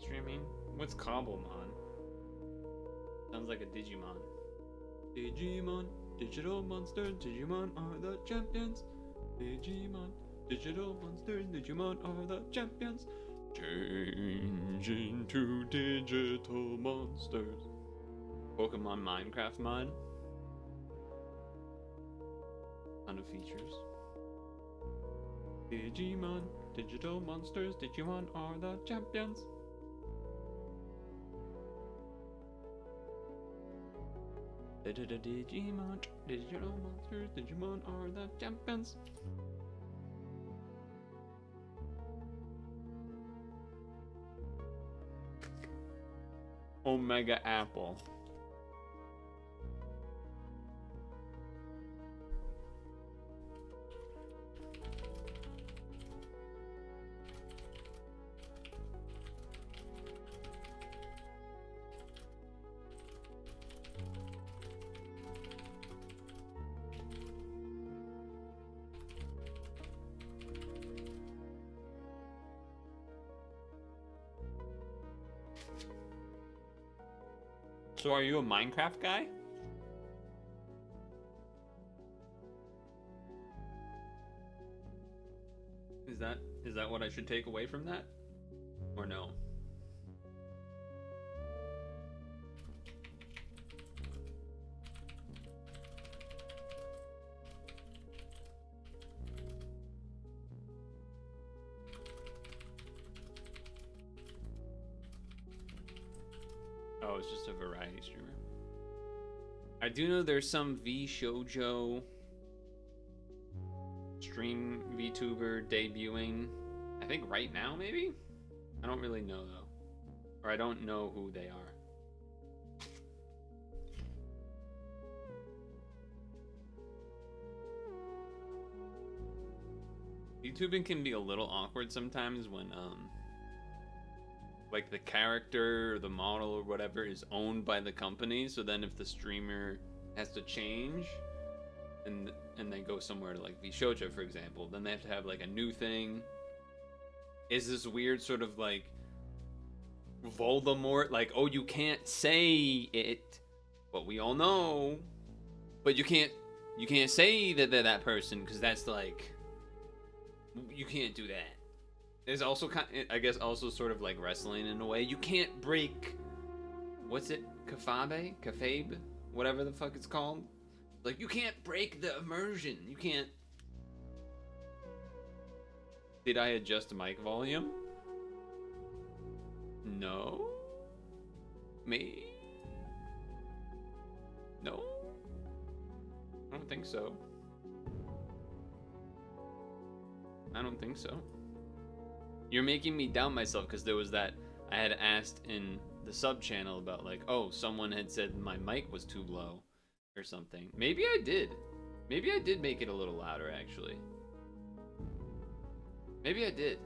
streaming? What's Cobblemon? Sounds like a Digimon. Digimon, digital monsters, Digimon are the champions. Digimon, digital monsters, Digimon are the champions. Change into digital monsters. Pokemon Minecraft mod. Ton of features. Digimon, digital monsters, Digimon are the champions. Digimon, digital monsters, Digimon are the champions. Omega Apple. So are you a Minecraft guy? Is that what I should take away from that? Or no? Oh, it's just a variety streamer. I do know there's some Shoujo stream VTuber debuting. I think right now, maybe? I don't really know though. Or I don't know who they are. YouTubing can be a little awkward sometimes when like the character or the model or whatever is owned by the company, so then if the streamer has to change and they go somewhere to like Shoujo, for example, then they have to have like a new thing. Is this weird sort of like Voldemort, like, oh, you can't say it, but we all know, but you can't say that they're that person because that's like, you can't do that. There's also I guess also sort of like wrestling in a way. You can't break, what's it, kayfabe, whatever the fuck it's called. Like, you can't break the immersion. You can't. Did I adjust mic volume? No. Me? No. I don't think so. I don't think so. You're making me doubt myself because there was that I had asked in the sub channel about like, oh, someone had said my mic was too low or something. Maybe I did. Maybe I did make it a little louder actually. Maybe I did.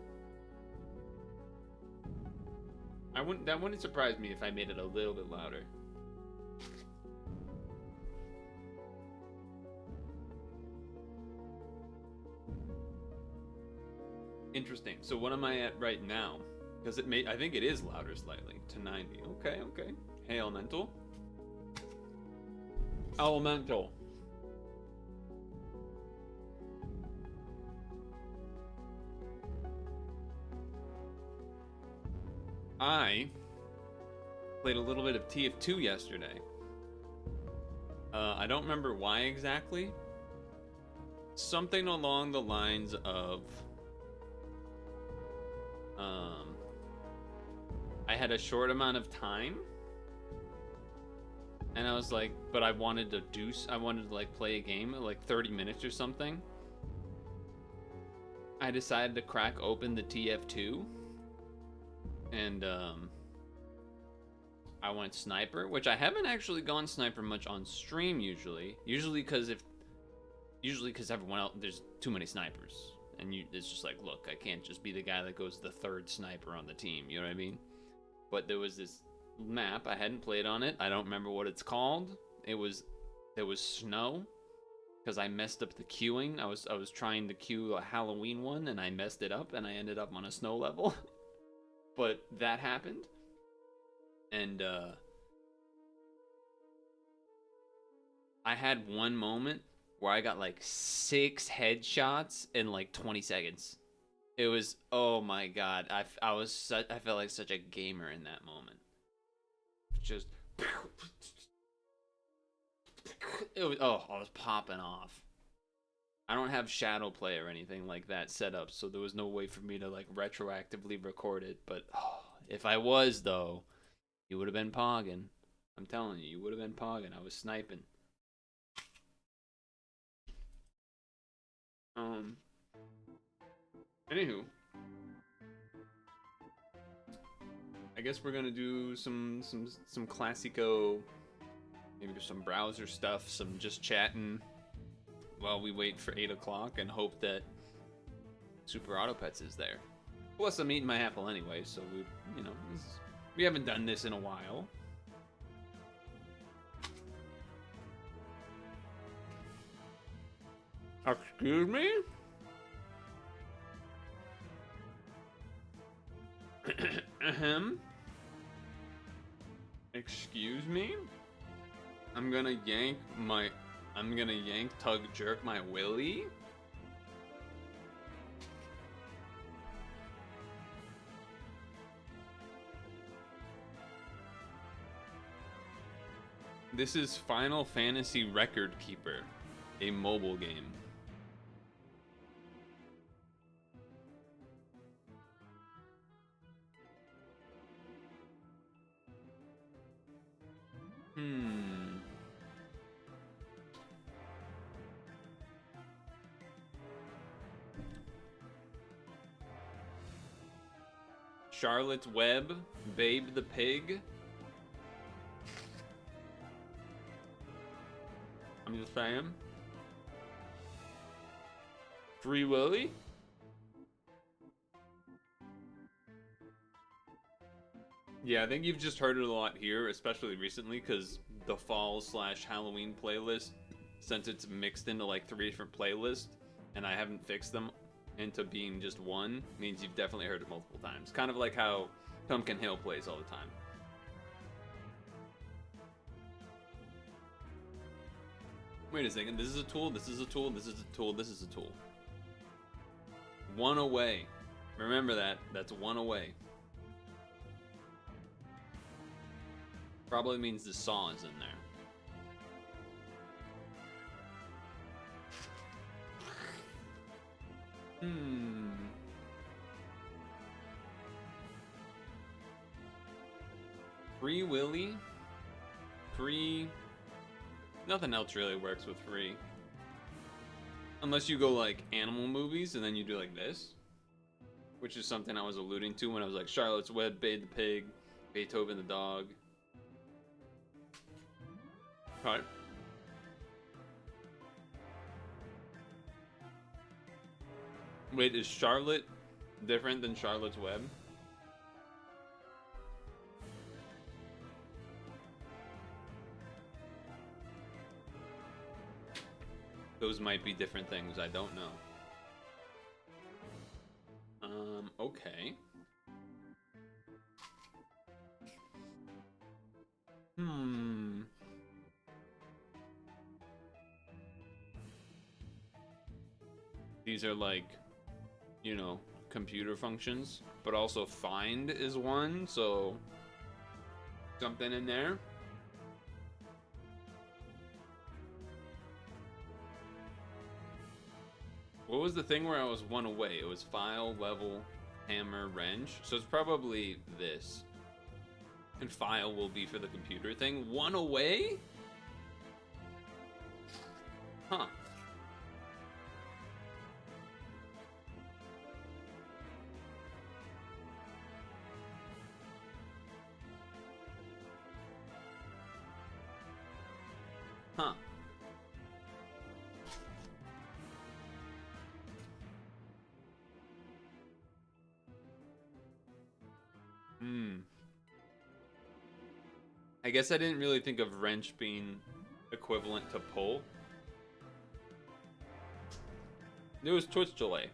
That wouldn't surprise me if I made it a little bit louder. Interesting. So what am I at right now? Because I think it is louder slightly to 90. Okay, okay. Hey, Elemental. Elemental. I played a little bit of TF2 yesterday. I don't remember why exactly. Something along the lines of I had a short amount of time and I was like, but I wanted to like play a game at like 30 minutes or something. I decided to crack open the TF2 and I went sniper, which I haven't actually gone sniper much on stream usually because everyone else, there's too many snipers and it's just like, look, I can't just be the guy that goes the third sniper on the team, you know what I mean? But there was this map, I hadn't played on it, I don't remember what it's called. There was snow because I messed up the queuing. I was trying to queue a Halloween one and I messed it up and I ended up on a snow level. But that happened, and I had one moment where I got like 6 headshots in like 20 seconds. It was, oh my god, I felt like such a gamer in that moment. Just it was, oh, I was popping off. I don't have Shadow Play or anything like that set up, so there was no way for me to like retroactively record it. But oh, if I was though, you would have been pogging. I'm telling you, you would have been pogging. I was sniping. Anywho, I guess we're gonna do some classico, maybe some browser stuff, some just chatting while we wait for 8 o'clock and hope that Super Auto Pets is there. Plus, I'm eating my apple anyway, so we haven't done this in a while. Excuse me? Ahem. Excuse me? I'm gonna yank, tug, jerk my willy? This is Final Fantasy Record Keeper, a mobile game. Charlotte's Web, Babe the Pig. I'm just saying. Free Willy? Yeah, I think you've just heard it a lot here, especially recently, because the fall/Halloween playlist, since it's mixed into like 3 different playlists, and I haven't fixed them into being just one, means you've definitely heard it multiple times. Kind of like how Pumpkin Hill plays all the time. Wait a second, this is a tool, this is a tool, this is a tool, this is a tool. 1 away. Remember that, that's 1 away. Probably means the saw is in there. Free Willy? Free... Nothing else really works with free. Unless you go like animal movies and then you do like this. Which is something I was alluding to when I was like Charlotte's Web, Babe the Pig, Beethoven the Dog. Alright. Wait, is Charlotte different than Charlotte's Web? Those might be different things, I don't know. Okay. These are like, you know, computer functions, but also find is one, so something in there. What was the thing where I was 1 away? It was file, level, hammer, wrench. So it's probably this. And file will be for the computer thing. 1 away? Huh. Huh. I guess I didn't really think of wrench being equivalent to pull. It was twitch delay.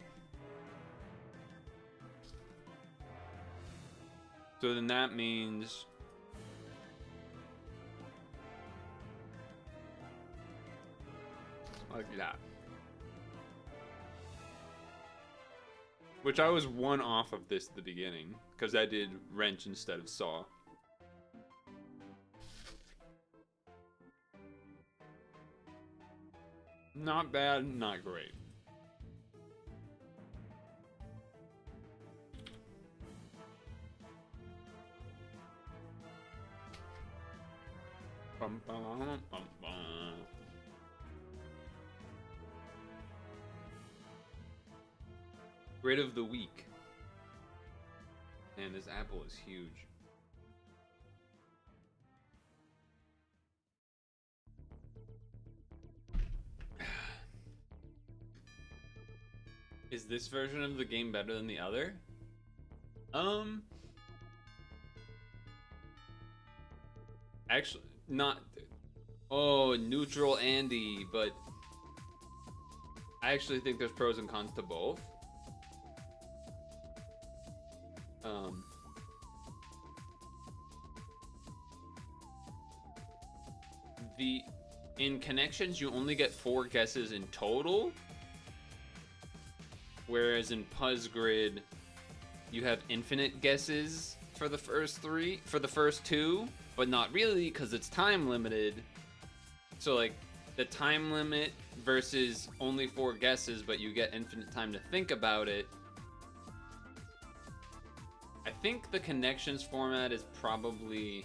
So then that means like that. Which I was one off of this at the beginning, because I did wrench instead of saw. Not bad, not great. Bum, bum, bum, bum. Grid of the week. And this apple is huge. Is this version of the game better than the other? Actually, not. Oh, neutral Andy, but I actually think there's pros and cons to both. In connections, you only get 4 guesses in total, whereas in Puzz Grid, you have infinite guesses for the first 2, but not really because it's time limited. So like the time limit versus only 4 guesses, but you get infinite time to think about it. I think the connections format is probably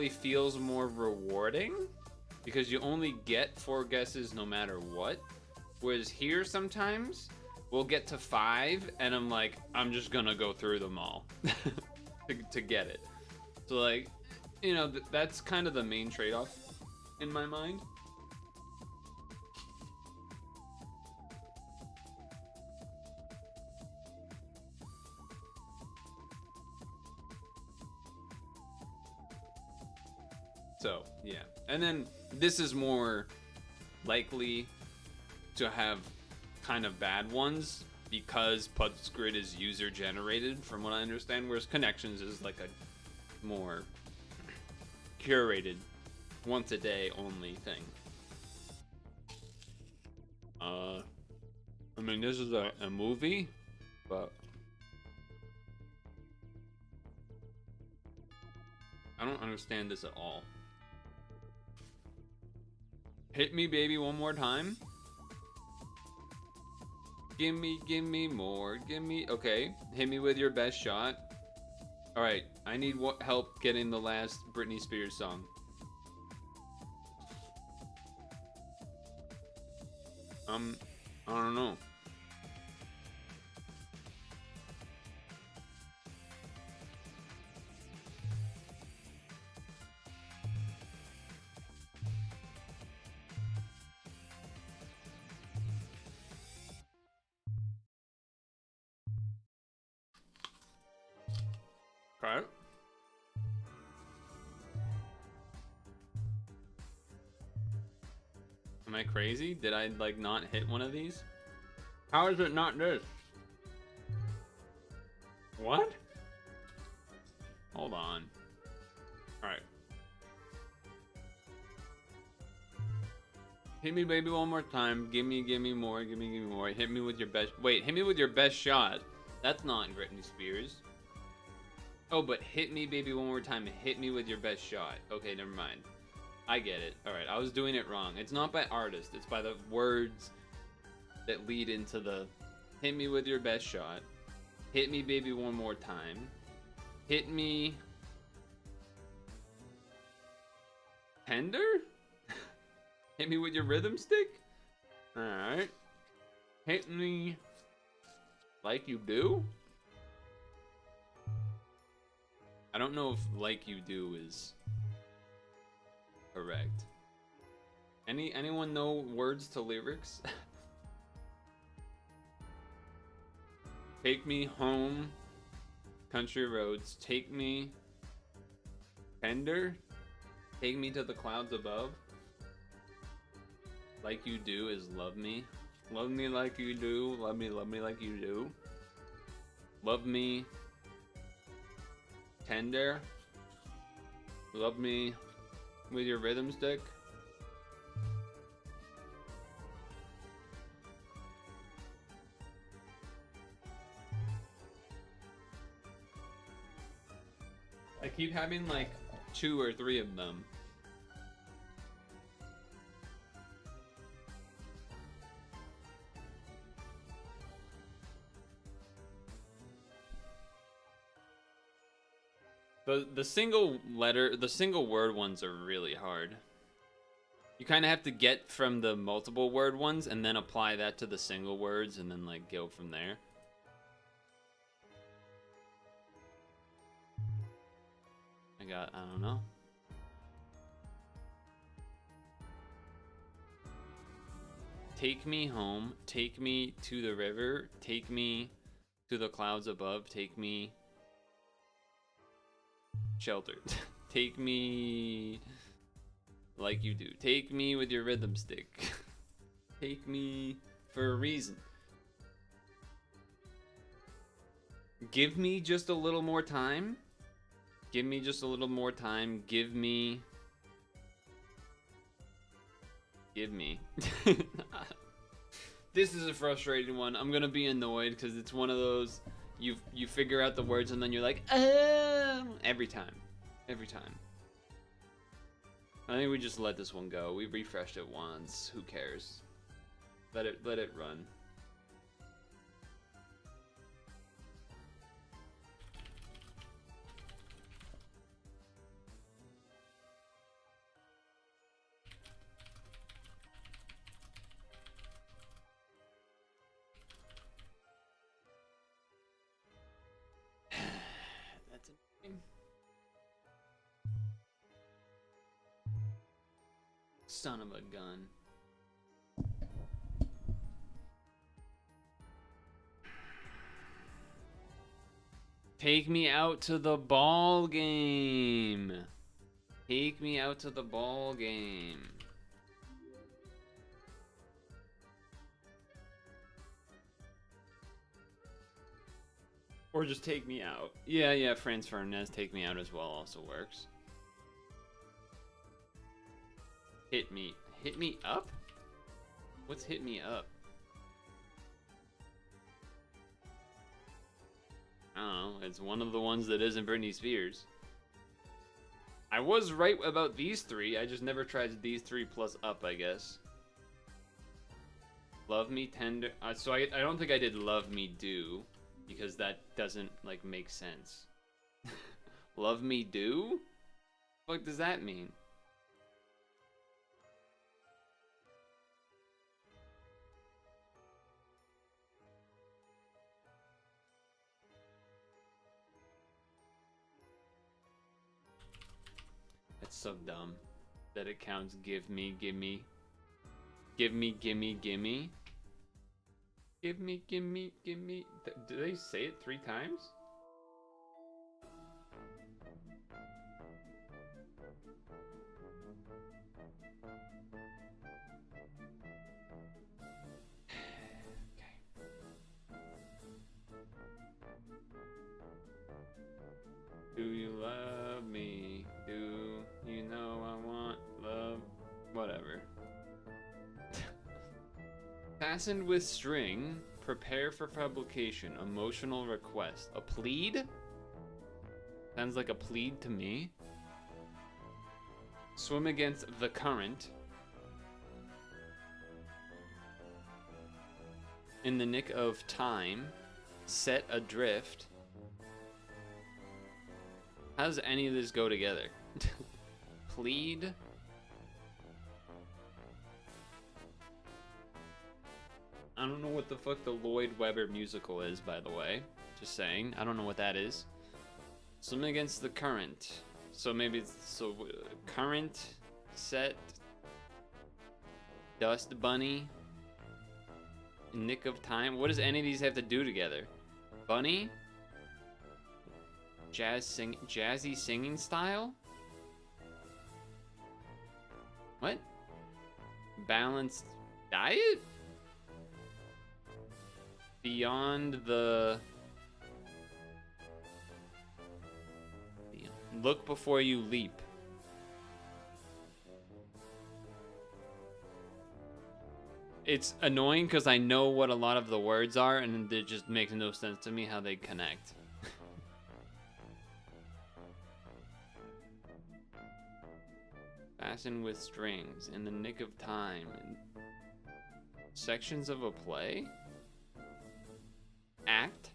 feels more rewarding because you only get 4 guesses no matter what. Whereas here sometimes we'll get to 5 and I'm like, I'm just gonna go through them all to get it. So like, you know, that's kind of the main trade-off in my mind. So, yeah. And then this is more likely to have kind of bad ones because Puzz Grid is user generated from what I understand, whereas Connections is like a more curated once a day only thing. I mean, this is a movie, but I don't understand this at all. Hit me, baby, one more time. Gimme more. Gimme. Okay. Hit me with your best shot. Alright. I need help getting the last Britney Spears song. I don't know. Okay. Am I crazy? Did I like not hit one of these? How is it not this? What? Hold on. Alright. Hit me, baby, one more time. Gimme more. Gimme more. Hit me with your best. Wait, hit me with your best shot. That's not Britney Spears. Oh, but hit me, baby, one more time. Hit me with your best shot. Okay, never mind. I get it. Alright, I was doing it wrong. It's not by artist. It's by the words that lead into the hit me with your best shot. Hit me, baby, one more time. Hit me. Tender? Hit me with your rhythm stick? Alright. Hit me like you do? I don't know if like you do is correct. Anyone know words to lyrics? Take me home, country roads. Take me tender. Take me to the clouds above. Like you do is love me. Love me like you do. Love me like you do. Love me tender. Love me with your rhythm stick. I keep having like 2 or 3 of them. The single letter, the single word ones are really hard. You kind of have to get from the multiple word ones and then apply that to the single words and then like go from there. I don't know. Take me home, take me to the river, take me to the clouds above, take me sheltered. Take me like you do. Take me with your rhythm stick. Take me for a reason. Give me just a little more time. Give me just a little more time. Give me. This is a frustrating one. I'm gonna be annoyed because it's one of those you figure out the words and then you're like, every time. I think we just let this one go. We refreshed it once. Who cares? Let it run. That's annoying. Son of a gun. Take me out to the ball game. Take me out to the ball game. Or just take me out. Yeah, Franz Fernandez, take me out as well also works. Hit me up? What's hit me up? I don't know, it's one of the ones that isn't Britney Spears. I was right about these 3, I just never tried these 3 plus up, I guess. Love me tender, so I don't think I did love me do, because that doesn't, like, make sense. Love me do? What does that mean? That's so dumb that it counts. Give me. Give me. Do they say it 3 times? Do you love me? Do you know I want love? Whatever. Fastened with string. Prepare for publication. Emotional request. A plead? Sounds like a plead to me. Swim against the current. In the nick of time. Set adrift. How does any of this go together? Plead. I don't know what the fuck the Lloyd Webber musical is, by the way. Just saying. I don't know what that is. Swim against the current. So maybe it's current, set, dust bunny, nick of time. What does any of these have to do together? Bunny? Jazzy singing style? What? Balanced diet? Beyond the... Look before you leap. It's annoying because I know what a lot of the words are, and it just makes no sense to me how they connect. Fasten with strings, in the nick of time. Sections of a play? Act?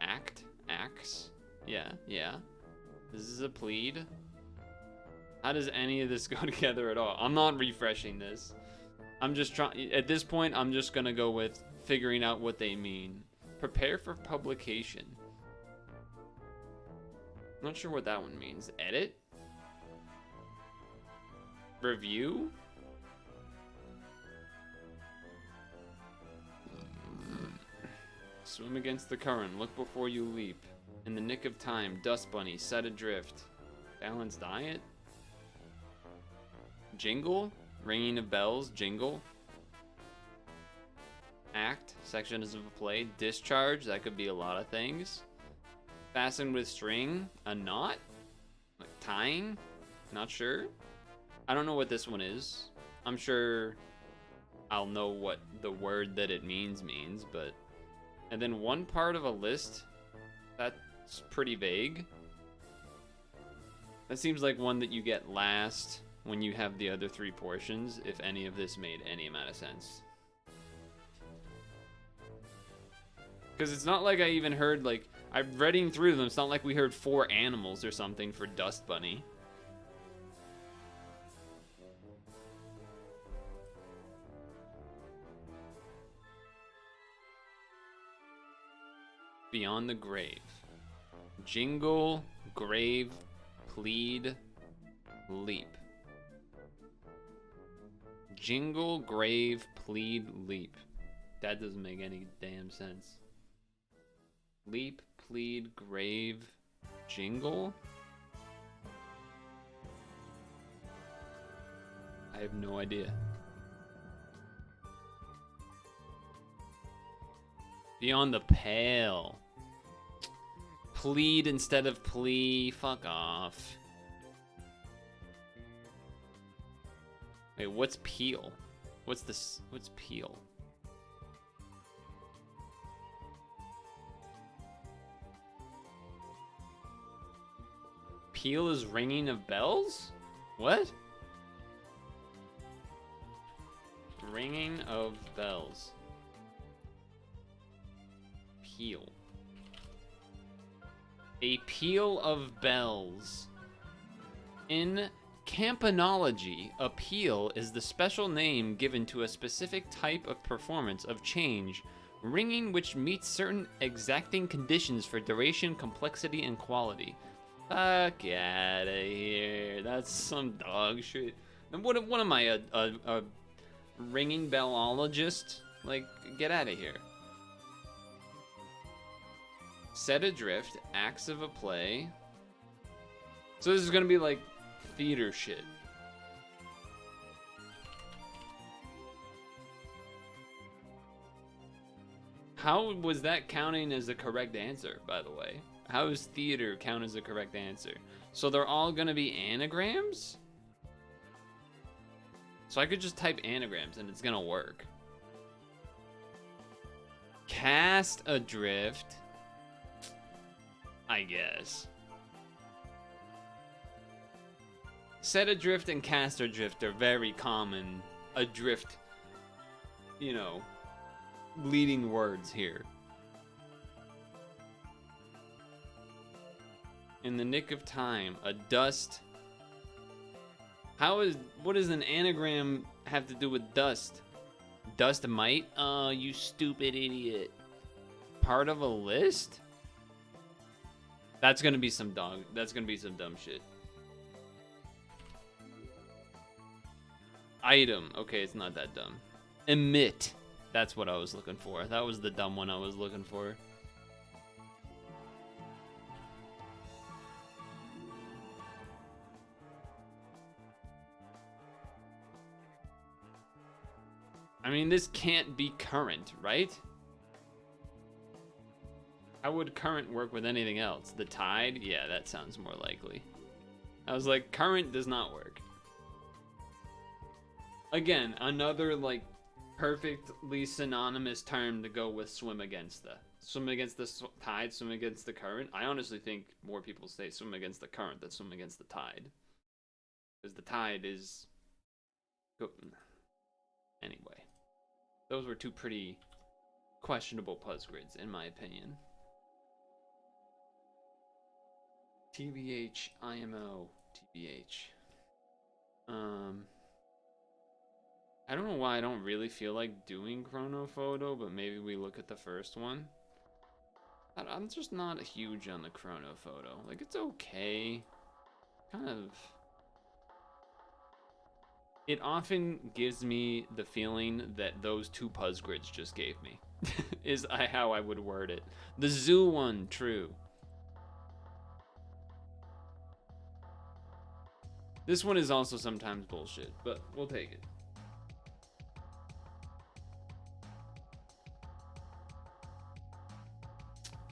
Act? Acts? Yeah. This is a plead. How does any of this go together at all? I'm not refreshing this. I'm just trying, at this point, I'm just gonna go with figuring out what they mean. Prepare for publication. Not sure what that one means. Edit? Review? Swim against the current. Look before you leap. In the nick of time. Dust bunny. Set adrift. Balanced diet? Jingle? Ringing of bells? Jingle? Act? Sections of a play. Discharge? That could be a lot of things. Fasten with string? A knot? Like tying? Not sure. I don't know what this one is. I'm sure I'll know what the word that it means, but... And then one part of a list? That's pretty vague. That seems like one that you get last when you have the other three portions, if any of this made any amount of sense. Because it's not like I even heard, like, I'm reading through them, it's not like we heard 4 animals or something for Dust Bunny. Beyond the grave. Jingle, grave, plead, leap. Jingle, grave, plead, leap. That doesn't make any damn sense. Leap, plead, grave, jingle? I have no idea. Beyond the pale. Plead instead of plea. Fuck off. Wait, what's peel? What's this? What's peel? Peel is ringing of bells? What? Ringing of bells. Peal. A peal of bells. In campanology, a peal is the special name given to a specific type of performance of change, ringing which meets certain exacting conditions for duration, complexity, and quality. Fuck outta here. That's some dog shit. And what am I, a ringing bellologist? Like, get out of here. Set adrift, acts of a play. So this is gonna be like theater shit. How was that counting as a correct answer, by the way? How does theater count as a correct answer? So they're all gonna be anagrams? So I could just type anagrams and it's gonna work. Cast adrift. I guess. Set adrift and cast adrift are very common adrift, you know, leading words here. In the nick of time, a dust. What does an anagram have to do with dust? Dust mite? Oh, you stupid idiot. Part of a list? That's gonna be some dumb shit. Item. Okay, it's not that dumb. Emit. That's what I was looking for. That was the dumb one I was looking for. I mean, this can't be current, right? How would current work with anything else? The tide? Yeah, that sounds more likely. I was like, current does not work. Again, another like perfectly synonymous term to go with swim against the. Swim against the tide, swim against the current. I honestly think more people say swim against the current than swim against the tide. Because the tide is... Anyway. Those were two pretty questionable puzz grids, in my opinion. TBH, IMO, TBH. I don't know why I don't really feel like doing chrono photo, but maybe we look at the first one. I'm just not huge on the chrono photo. Like, it's okay. Kind of... It often gives me the feeling that those two puzz grids just gave me. Is how I would word it. The zoo one, true. This one is also sometimes bullshit, but we'll take it.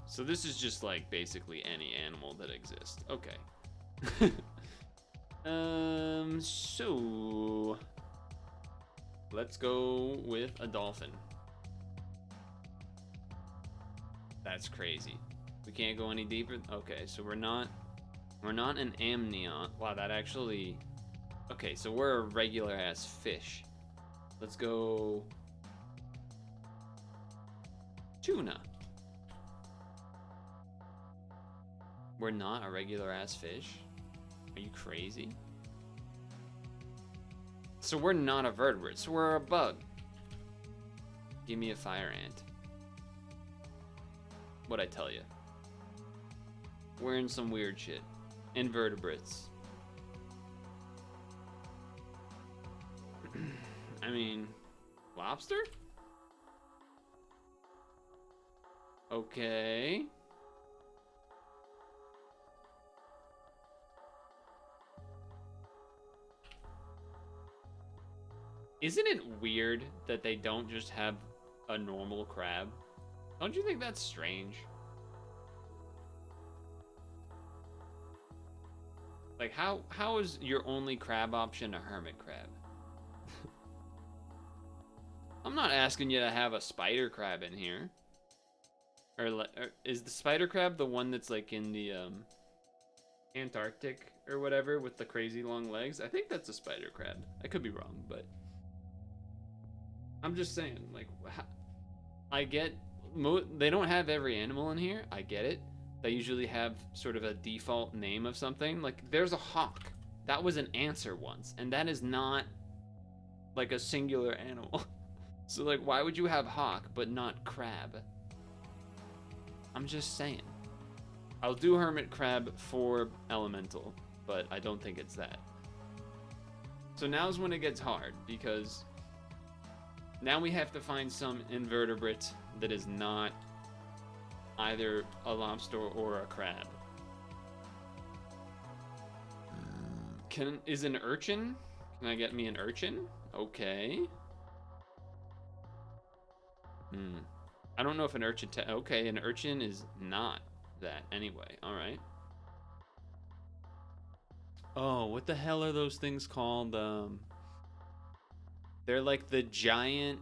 So this is just like basically any animal that exists. Okay. So let's go with a dolphin. That's crazy. We can't go any deeper. Okay, so we're not an amnion. Wow, that actually... Okay, so we're a regular ass fish. Let's go tuna. We're not a regular ass fish? Are you crazy? So we're not a vertebrate, so we're a bug. Give me a fire ant. What'd I tell you? We're in some weird shit. Invertebrates. I mean, lobster? Okay. Isn't it weird that they don't just have a normal crab? Don't you think that's strange? Like, how is your only crab option a hermit crab? I'm not asking you to have a spider crab in here. Or is the spider crab the one that's like in the Antarctic or whatever with the crazy long legs? I think that's a spider crab. I could be wrong, but I'm just saying, like, I get they don't have every animal in here. I get it. They usually have sort of a default name of something. Like, there's a hawk. That was an answer once, and that is not like a singular animal. So, like, why would you have hawk but not crab? I'm just saying. I'll do hermit crab for elemental, but I don't think it's that. So now's when it gets hard, because now we have to find some invertebrate that is not either a lobster or a crab. Is an urchin? Can I get me an urchin? Okay. I don't know if an urchin... Okay, an urchin is not that anyway. All right. Oh, what the hell are those things called? They're like the giant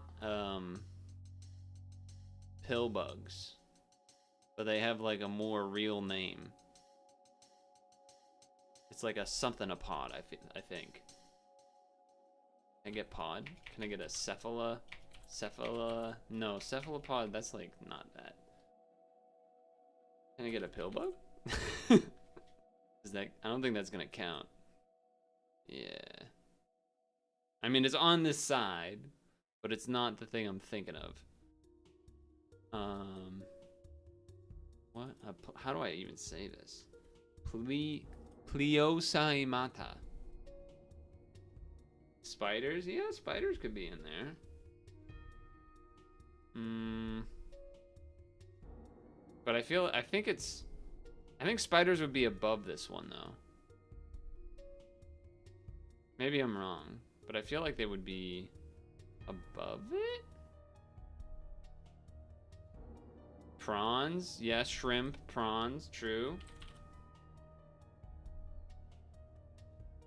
pill bugs, but they have like a more real name. It's like a something a pod, I think. Can I get pod? Can I get a no, cephalopod, that's like not that. Can I get a pill bug? Is that, I don't think that's gonna count. Yeah. I mean, it's on this side, but it's not the thing I'm thinking of. What? How do I even say this? Pleosaimata. Spiders? Yeah, spiders could be in there. But I think spiders would be above this one though. Maybe I'm wrong, but I feel like they would be above it? Prawns? Yeah, shrimp, prawns, true.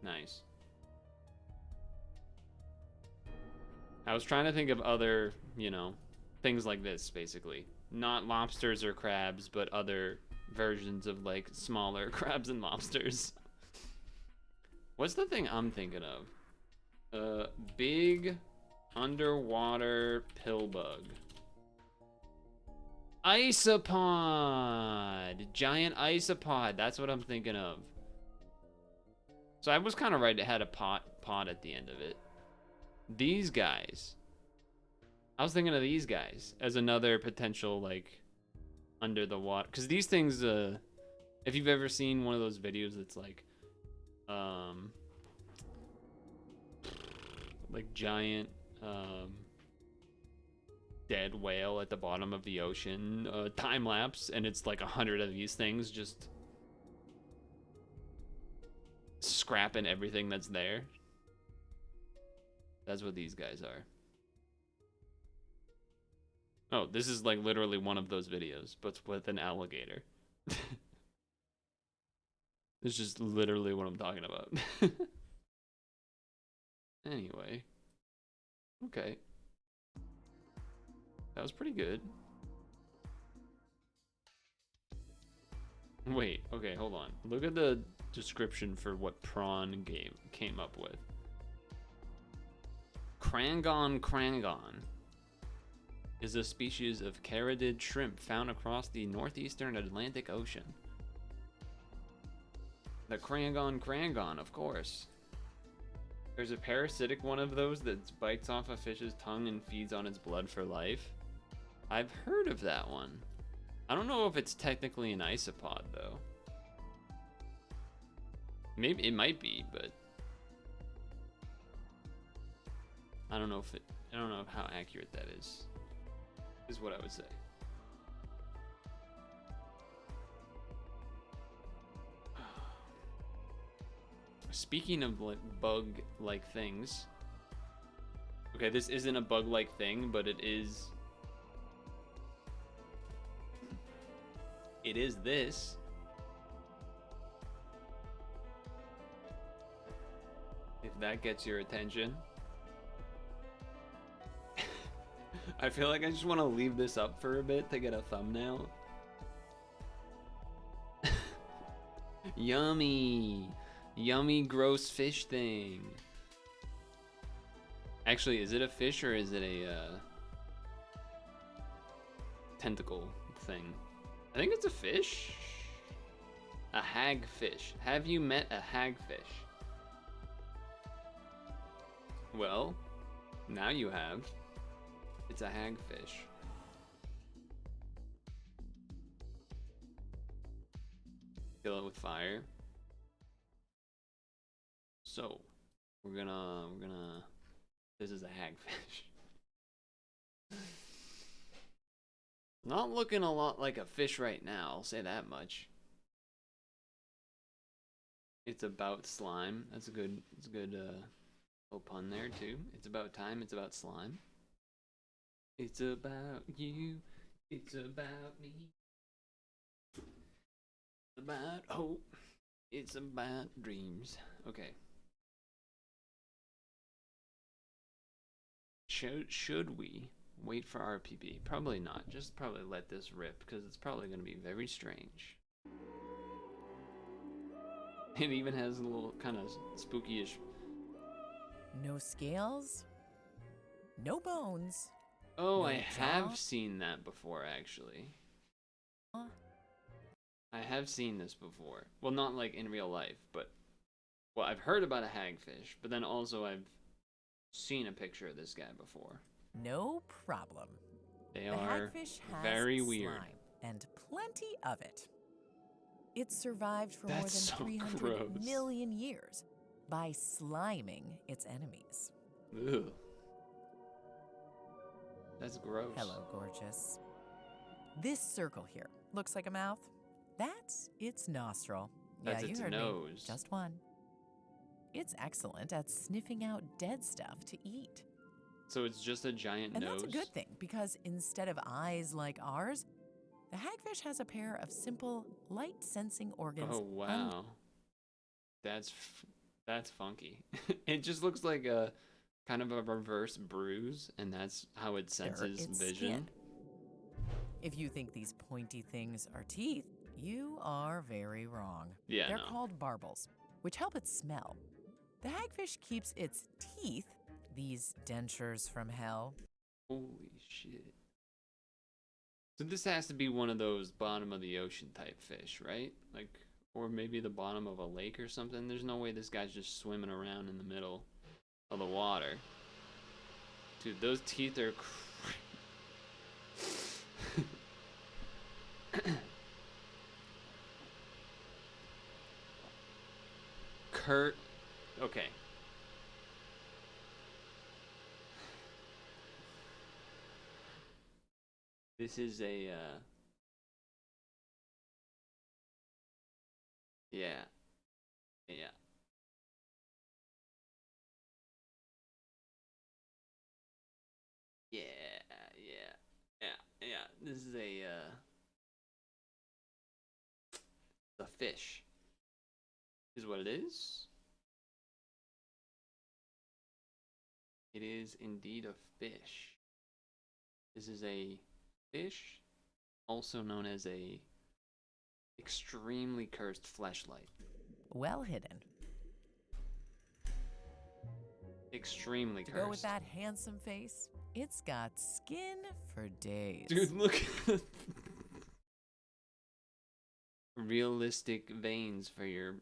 Nice. I was trying to think of other, you know, things like this, basically. Not lobsters or crabs, but other versions of, like, smaller crabs and lobsters. What's the thing I'm thinking of? Big underwater pill bug. Isopod! Giant isopod, that's what I'm thinking of. So I was kind of right, it had a pod at the end of it. These guys. I was thinking of these guys as another potential, like, under the water. Because these things, if you've ever seen one of those videos that's like giant, dead whale at the bottom of the ocean, time lapse, and it's like 100 of these things just scrapping everything that's there. That's what these guys are. Oh, this is like literally one of those videos, but with an alligator. It's just literally what I'm talking about. Anyway. Okay. That was pretty good. Wait, okay, hold on. Look at the description for what prawn game came up with. Krangon is a species of caridid shrimp found across the northeastern Atlantic Ocean. The Krangon, of course. There's a parasitic one of those that bites off a fish's tongue and feeds on its blood for life. I've heard of that one. I don't know if it's technically an isopod though. Maybe it might be, but I don't know how accurate that is what I would say. Speaking of like bug-like things, okay, this isn't a bug-like thing, but it is this. If that gets your attention. I feel like I just want to leave this up for a bit to get a thumbnail. Yummy. Yummy, gross fish thing. Actually, is it a fish or is it a tentacle thing? I think it's a fish. A hagfish. Have you met a hagfish? Well, now you have. It's a hagfish. Kill it with fire. So, we're gonna, this is a hagfish. Not looking a lot like a fish right now, I'll say that much. It's about slime. That's a good, little pun there too. It's about time, it's about slime. It's about you, it's about me. It's about hope, it's about dreams. Okay. Should we wait for RPP? Probably not. Just probably let this rip because it's probably going to be very strange. It even has a little kind of spooky-ish. No scales, no bones. Oh, no I jaw. have seen that before, actually. I have seen this before. Well, not like in real life, but well, I've heard about a hagfish, but then also I've seen a picture of this guy before. No problem. They the are hagfish has very slime, weird. And plenty of it. It survived for That's more than so 300 gross. million years by sliming its enemies. Ugh. That's gross. Hello, gorgeous. This circle here looks like a mouth. That's its nostril. That's yeah, you its heard nose. me. Just one. It's excellent at sniffing out dead stuff to eat. So it's just a giant And nose? that's a good thing, because instead of eyes like ours, the hagfish has a pair of simple, light-sensing organs. Oh, wow. That's funky. It just looks like a kind of a reverse bruise, and that's how it senses its vision. skin. If you think these pointy things are teeth, you are very wrong. Yeah, They're no. called barbels, which help it smell. The hagfish keeps its teeth, these dentures from hell. Holy shit. So this has to be one of those bottom of the ocean type fish, right? Like, or maybe the bottom of a lake or something. There's no way this guy's just swimming around in the middle of the water. Dude, those teeth are Kurt. Okay. This is a, yeah. Yeah. Yeah, yeah. This is a fish. Is what it is. It is indeed a fish. This is a fish, also known as a extremely cursed fleshlight. Well hidden. Extremely To cursed. go with that handsome face, it's got skin for days. Dude, look at the realistic veins for your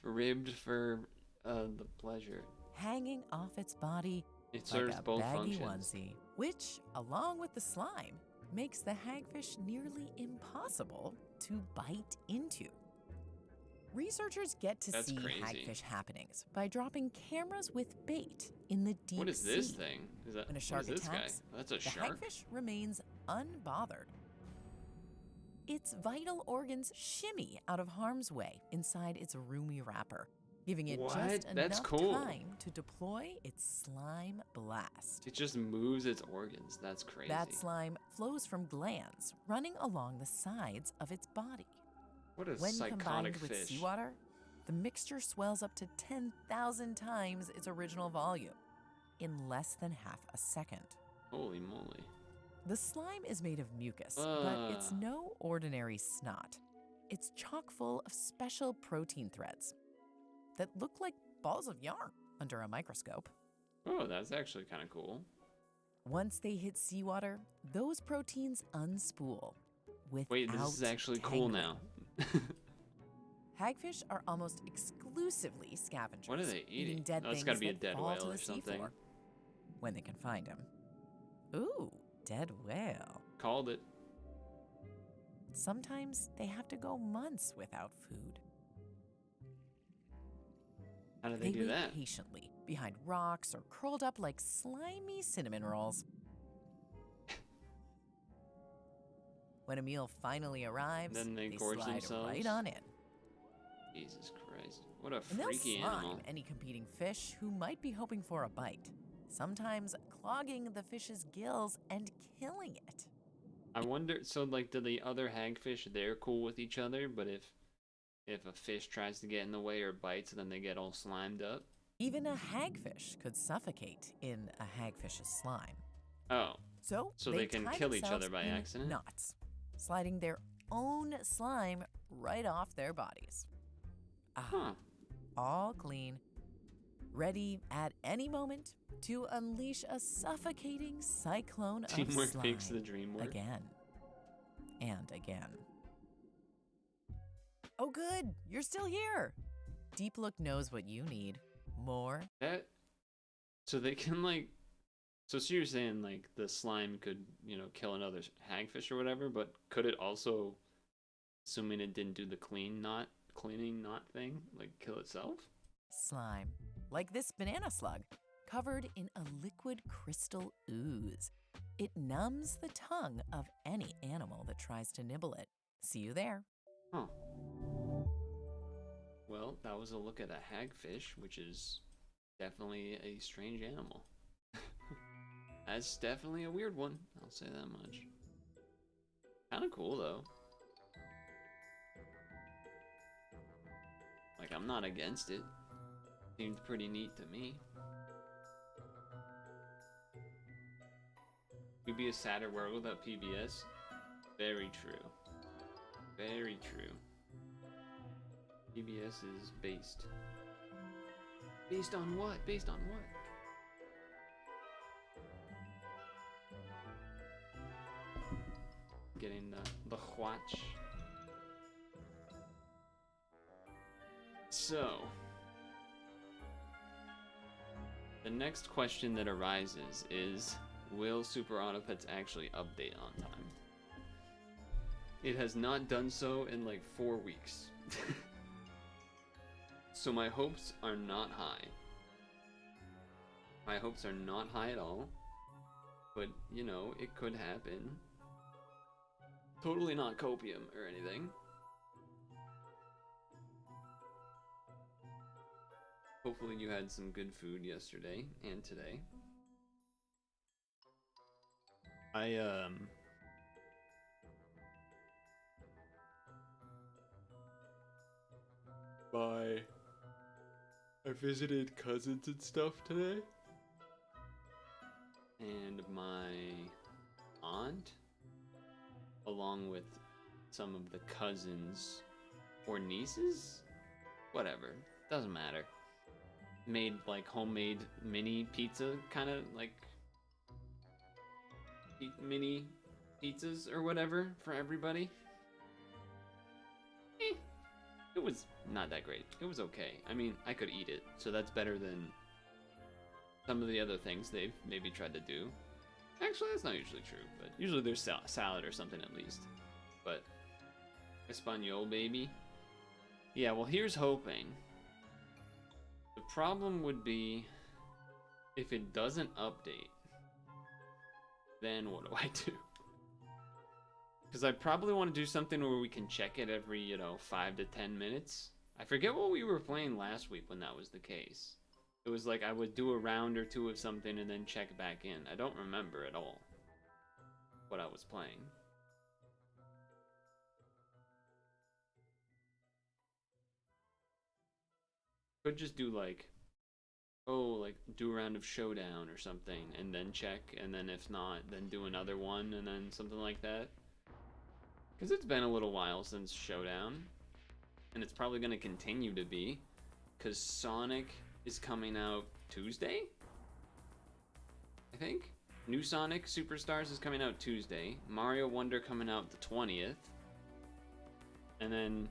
ribbed for the pleasure. Hanging off its body It like serves a both baggy functions. onesie, which, along with the slime, makes the hagfish nearly impossible to bite into. Researchers get to That's see crazy. hagfish happenings by dropping cameras with bait in the deep sea. What is this thing? Is that When a shark what is this attacks, guy? That's a the shark. hagfish remains unbothered. Its vital organs shimmy out of harm's way inside its roomy wrapper, giving it just That's enough cool. time to deploy its slime blast. It just moves its organs. That's crazy. That slime flows from glands running along the sides of its body. What a When psychotic combined with fish. seawater, the mixture swells up to 10,000 times its original volume in less than half a second. Holy moly. The slime is made of mucus, but it's no ordinary snot. It's chock full of special protein threads that look like balls of yarn under a microscope. Oh, that's actually kind of cool. Once they hit seawater, those proteins unspool without Wait, this is actually cool tangling. now. Hagfish are almost exclusively scavengers. What are they eating? Dead Oh, it's things gotta be a that dead fall whale to or the something. seafloor when they can find them. Ooh, dead whale. Called it. Sometimes they have to go months without food. How do they do wait that? patiently behind rocks or curled up like slimy cinnamon rolls. When a meal finally arrives, Then they they gorge slide themselves? right on in. Jesus Christ. What a And they'll freaky slime animal. any competing fish who might be hoping for a bite, sometimes clogging the fish's gills and killing it. I wonder, so like, do the other hagfish, they're cool with each other, but if a fish tries to get in the way or bites, then they get all slimed up? Even a hagfish could suffocate in a hagfish's slime. Oh, So they can tie kill each themselves other by in accident? knots, sliding their own slime right off their bodies. Huh. All clean, ready at any moment to unleash a suffocating cyclone of Teamwork slime makes the dream work. again and again. Oh good, you're still here. Deep Look knows what you need. More. So they can like, so you're saying like the slime could, kill another hagfish or whatever, but could it also, assuming it didn't do the cleaning knot thing, like kill itself? Slime, like this banana slug, covered in a liquid crystal ooze. It numbs the tongue of any animal that tries to nibble it. See you there. Huh. Well, that was a look at a hagfish, which is Definitely a strange animal. That's definitely a weird one. I'll say that much. Kind of cool though. Like, I'm not against it. Seemed pretty neat to me. We'd be a sadder world without PBS. Very true. Very true. PBS is based. Based on what? Based on what? Getting the watch. So, the next question that arises is, will Super Autopets actually update on time? It has not done so in like 4 weeks. So my hopes are not high. My hopes are not high at all. But, you know, it could happen. Totally not copium or anything. Hopefully you had some good food yesterday and today. I visited cousins and stuff today. And my aunt, along with some of the cousins or nieces, whatever, doesn't matter, made like homemade mini pizza, kind of like mini pizzas or whatever for everybody. It was not that great. It was okay. I mean, I could eat it, so that's better than some of the other things they've maybe tried to do. Actually, that's not usually true, but usually there's salad or something at least. But Espanol, baby. Yeah, well, here's hoping. The problem would be if it doesn't update, then what do I do? Because I probably want to do something where we can check it every, 5 to 10 minutes. I forget what we were playing last week when that was the case. It was like I would do a round or two of something and then check back in. I don't remember at all what I was playing. Could just do like, do a round of Showdown or something and then check, and then if not, then do another one and then something like that. Because it's been a little while since Showdown, and it's probably going to continue to be, because Sonic is coming out Tuesday? I think? New Sonic Superstars is coming out Tuesday. Mario Wonder coming out the 20th. And then,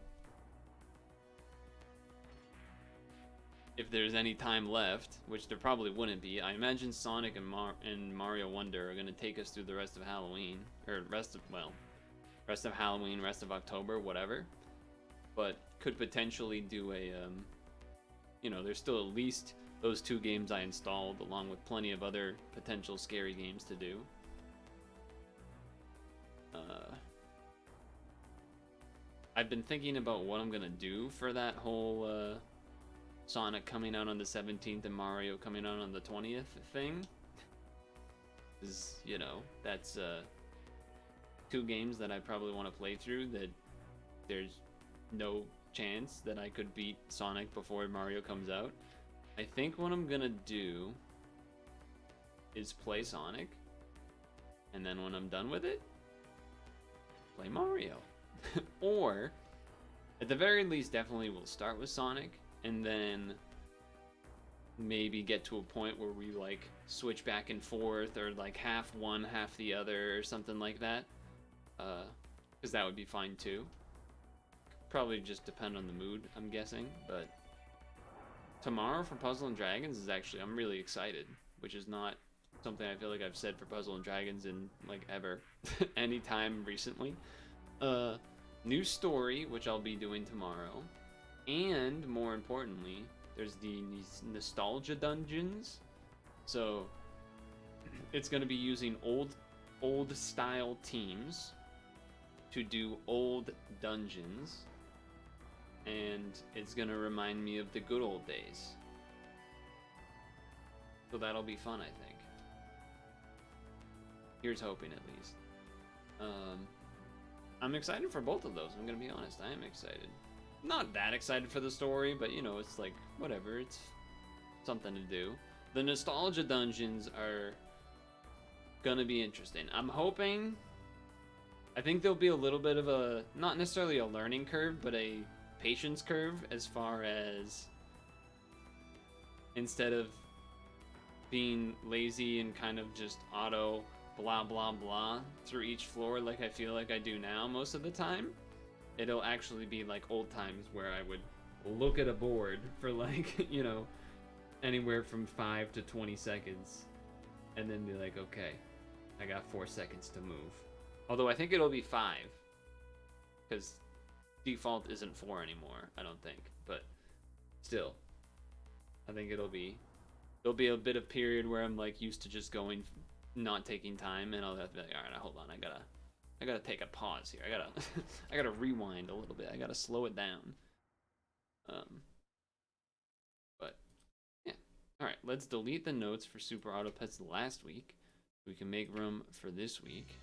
if there's any time left, which there probably wouldn't be, I imagine Sonic and Mario Wonder are going to take us through the rest of Halloween. Or rest of Halloween, rest of October, whatever. But could potentially do a, there's still at least those 2 games I installed, along with plenty of other potential scary games to do. I've been thinking about what I'm gonna do for that whole Sonic coming out on the 17th and Mario coming out on the 20th thing. Because, that's 2 games that I probably want to play through that there's no chance that I could beat Sonic before Mario comes out. I think what I'm gonna do is play Sonic, and then when I'm done with it, play Mario. Or, at the very least, definitely we'll start with Sonic, and then maybe get to a point where we like switch back and forth, or like half one, half the other, or something like that. Because that would be fine too. Probably just depend on the mood, I'm guessing, but tomorrow for Puzzle and Dragons is actually, I'm really excited, which is not something I feel like I've said for Puzzle and Dragons in like ever, anytime recently. New story, which I'll be doing tomorrow, and more importantly, there's the nostalgia dungeons. So it's going to be using old style teams to do old dungeons, and it's going to remind me of the good old days. So that'll be fun, I think. Here's hoping, at least. I'm excited for both of those, I'm gonna be honest. I am excited. Not that excited for the story, but you know, it's like, whatever, it's something to do. The nostalgia dungeons are gonna be interesting. I'm hoping, I think there'll be a little bit of a, not necessarily a learning curve, but a patience curve as far as instead of being lazy and kind of just auto blah blah blah through each floor like I feel like I do now most of the time, it'll actually be like old times where I would look at a board for like, you know, anywhere from 5 to 20 seconds and then be like, okay, I got 4 seconds to move. Although I think it'll be 5 because default isn't 4 anymore, I don't think, but still, I think there'll be a bit of period where I'm like used to just going, not taking time, and I'll have to be like, all right, hold on, I gotta take a pause here. I gotta rewind a little bit. I gotta slow it down. But yeah, all right. Let's delete the notes for Super Auto Pets last week. We can make room for this week.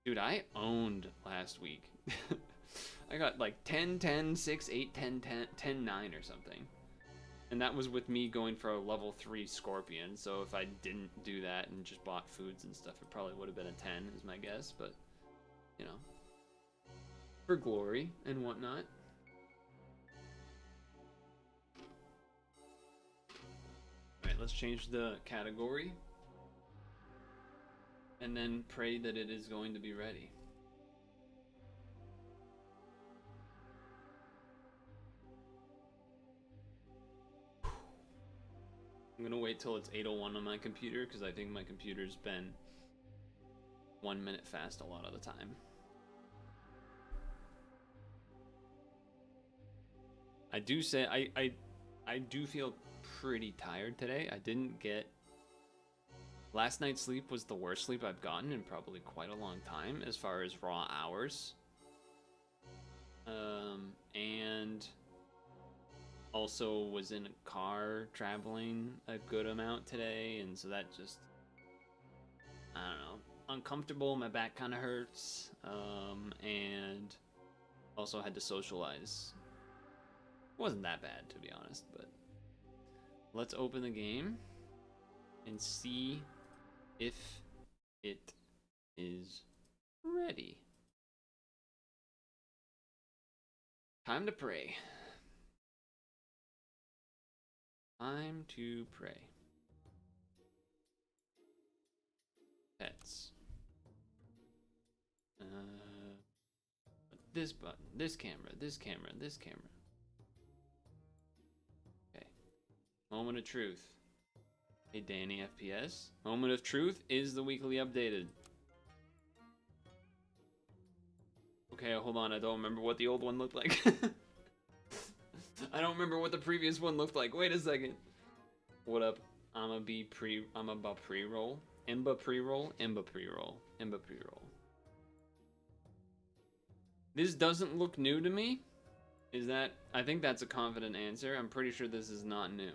Dude, I owned last week. I got like 10, 10, 6, 8, 10, 10, 10, 9 or something. And that was with me going for a level 3 Scorpion, so if I didn't do that and just bought foods and stuff, it probably would have been a 10, is my guess, but, you know, for glory and whatnot. Alright, let's change the category, and then pray that it is going to be ready. I'm gonna wait till it's 8:01 on my computer because I think my computer's been 1 minute fast a lot of the time. I do say I do feel pretty tired today. I didn't get, last night's sleep was the worst sleep I've gotten in probably quite a long time as far as raw hours. And also was in a car traveling a good amount today, and so that just, I don't know, uncomfortable. My back kind of hurts, and also had to socialize. It wasn't that bad, to be honest, but let's open the game and see if it is ready. Time to pray. Time to pray. Pets. This button, this camera, this camera, this camera. Okay. Moment of truth. Hey, Danny FPS. Moment of truth is the weekly updated. Okay, hold on. I don't remember what the old one looked like. I don't remember what the previous one looked like. Wait a second. What up? I'm a pre-roll. Imba pre-roll. Imba pre-roll. Imba pre-roll. This doesn't look new to me. Is that? I think that's a confident answer. I'm pretty sure this is not new.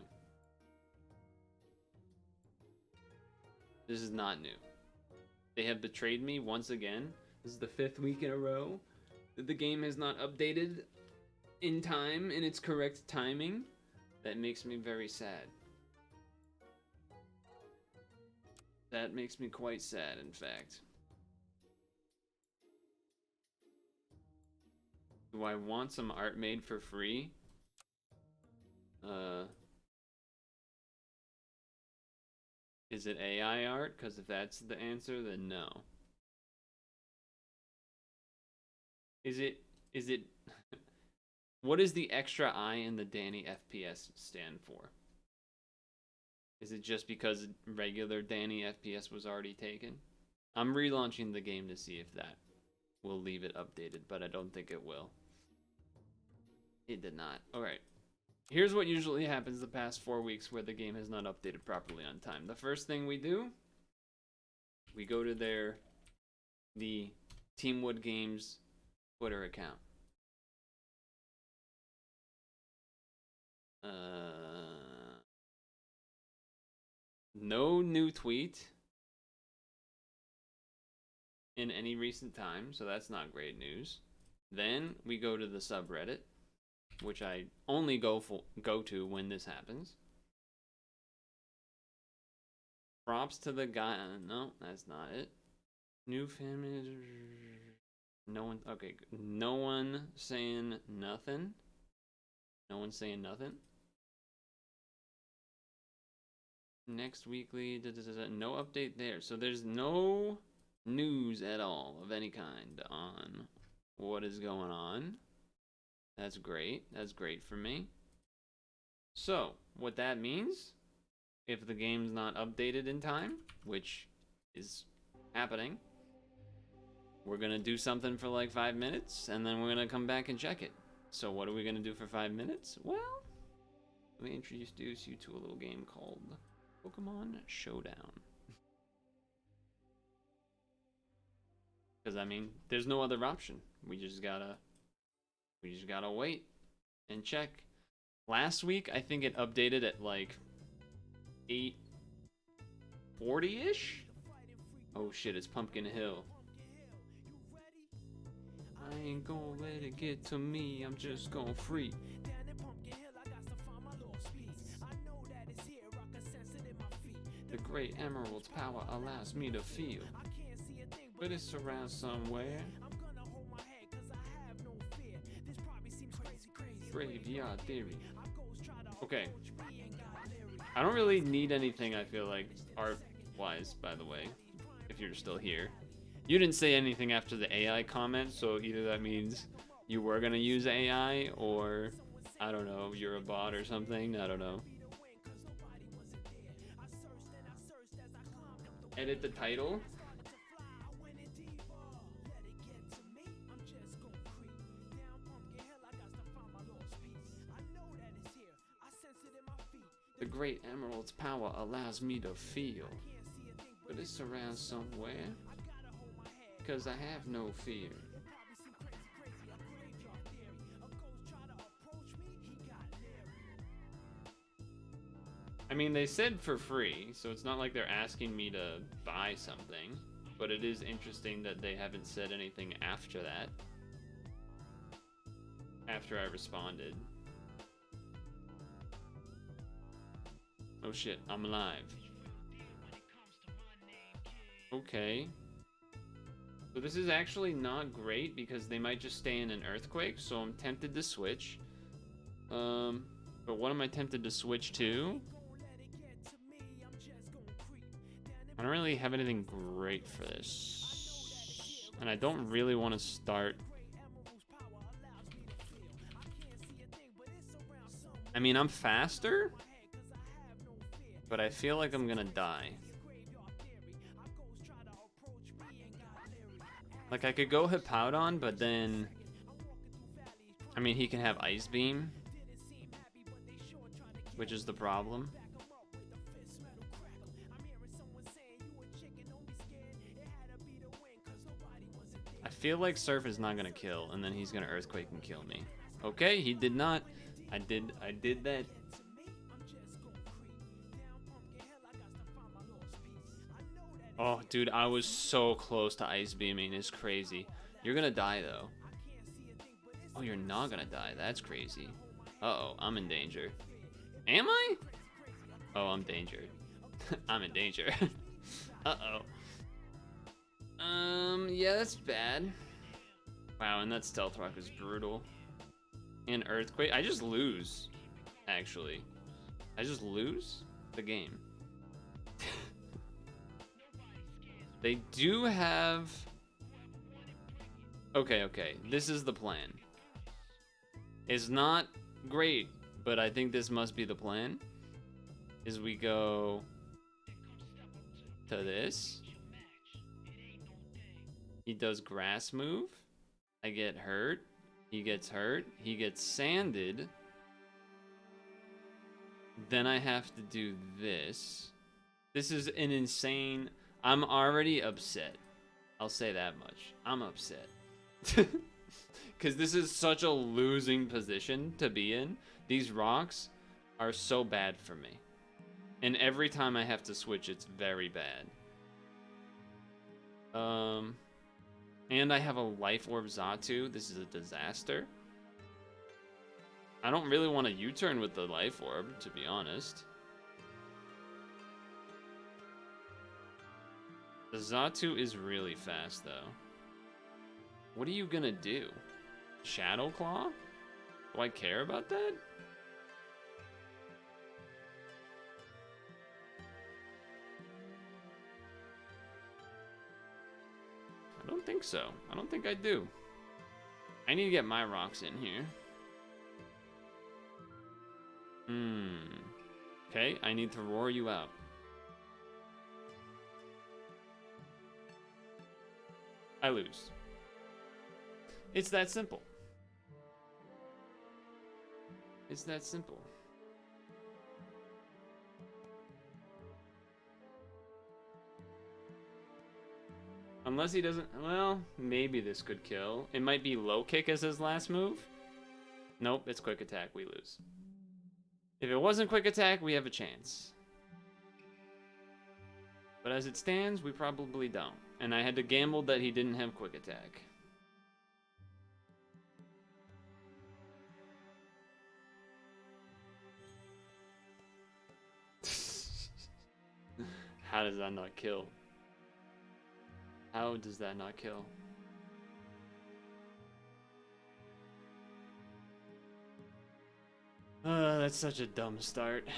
This is not new. They have betrayed me once again. This is the 5th week in a row that the game has not updated in time, in its correct timing. That makes me very sad. That makes me quite sad, in fact. Do I want some art made for free? Is it AI art? Because if that's the answer, then no. Is it what does the extra I in the Danny FPS stand for? Is it just because regular Danny FPS was already taken? I'm relaunching the game to see if that will leave it updated, but I don't think it will. It did not. Alright. Here's what usually happens the past 4 weeks where the game has not updated properly on time. The first thing we do, we go to the Teamwood Games Twitter account. No new tweet in any recent time, so that's not great news. Then we go to the subreddit, which I only go to when this happens. Props to the guy. No, that's not it. New family. No one. Okay, no one saying nothing. No one saying nothing. Next weekly. No update there. So there's no news at all of any kind on what is going on. That's great. That's great for me. So, what that means, if the game's not updated in time, which is happening, we're gonna do something for like 5 minutes, and then we're gonna come back and check it. So what are we gonna do for 5 minutes? Well, let me introduce you to a little game called Pokemon Showdown. Because I mean, there's no other option. We just gotta wait and check. Last week, I think it updated at like 8:40-ish. Oh shit, it's Pumpkin Hill. I ain't gonna let it get to me, I'm just gonna free. The great emerald's power allows me to feel, but it's around somewhere. Graveyard theory. Okay. I don't really need anything, I feel like, art-wise, by the way, if you're still here. You didn't say anything after the AI comment, so either that means you were gonna use AI, or, I don't know, you're a bot or something, I don't know. Edit the title. The great emerald's power allows me to feel, but it's around somewhere, cause I have no fear. I mean, they said for free, so it's not like they're asking me to buy something, but it is interesting that they haven't said anything after that. After I responded. Oh shit, I'm alive. Okay. So this is actually not great because they might just stay in an earthquake, so I'm tempted to switch. But what am I tempted to switch to? I don't really have anything great for this. And I don't really want to start. I mean, I'm faster, but I feel like I'm gonna die. Like, I could go Hippowdon, but then, I mean, he can have Ice Beam, which is the problem. I feel like Surf is not gonna kill, and then he's gonna Earthquake and kill me. Okay, he did not. I did that. Oh, dude, I was so close to Ice Beaming. It's crazy. You're gonna die, though. Oh, you're not gonna die. That's crazy. Uh-oh, I'm in danger. Am I? Oh, I'm danger. I'm in danger. Uh-oh. Yeah, that's bad. Wow, and that Stealth Rock is brutal. And Earthquake. I just lose, actually. I just lose the game. They do have... Okay. This is the plan. It's not great, but I think this must be the plan. Is we go to this. He does grass move. I get hurt. He gets hurt. He gets sanded. Then I have to do this. This is an insane... I'm already upset. I'll say that much. I'm upset. Because this is such a losing position to be in. These rocks are so bad for me. And every time I have to switch, it's very bad. And I have a Life Orb Xatu. This is a disaster. I don't really want to U-turn with the Life Orb, to be honest. The Xatu is really fast, though. What are you gonna do? Shadow Claw? Do I care about that? I don't think so. I don't think I do. I need to get my rocks in here. Okay, I need to roar you out. I lose. It's that simple. It's that simple. Unless he doesn't... Well, maybe this could kill. It might be low kick as his last move. Nope, it's quick attack. We lose. If it wasn't quick attack, we have a chance. But as it stands, we probably don't. And I had to gamble that he didn't have quick attack. How does that not kill? How does that not kill? That's such a dumb start.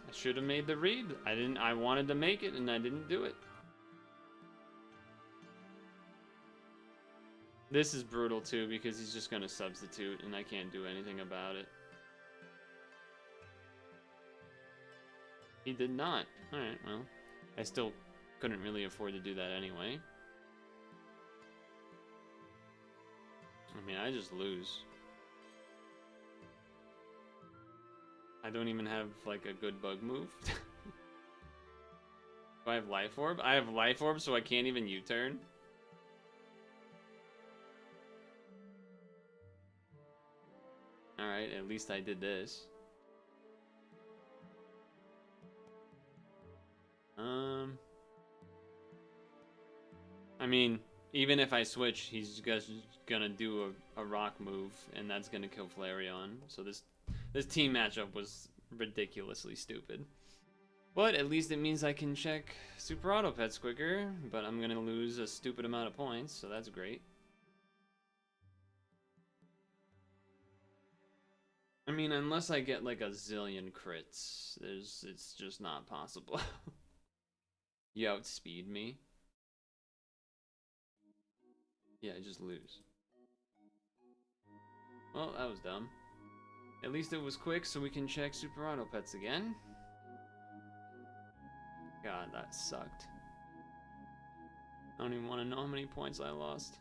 I should have made the read. I wanted to make it and I didn't do it. This is brutal too because he's just gonna substitute and I can't do anything about it. He did not. Alright, well, I still couldn't really afford to do that anyway. I mean, I just lose. I don't even have, like, a good bug move. Do I have Life Orb? I have Life Orb, so I can't even U-turn. Alright, at least I did this. I mean, even if I switch, he's just gonna do a rock move, and that's gonna kill Flareon. So this team matchup was ridiculously stupid. But at least it means I can check Super Auto Pets quicker, but I'm gonna lose a stupid amount of points, so that's great. I mean, unless I get like a zillion crits, it's just not possible. You outspeed me. Yeah, I just lose. Well, that was dumb. At least it was quick, so we can check Super Auto Pets again. God, that sucked. I don't even want to know how many points I lost.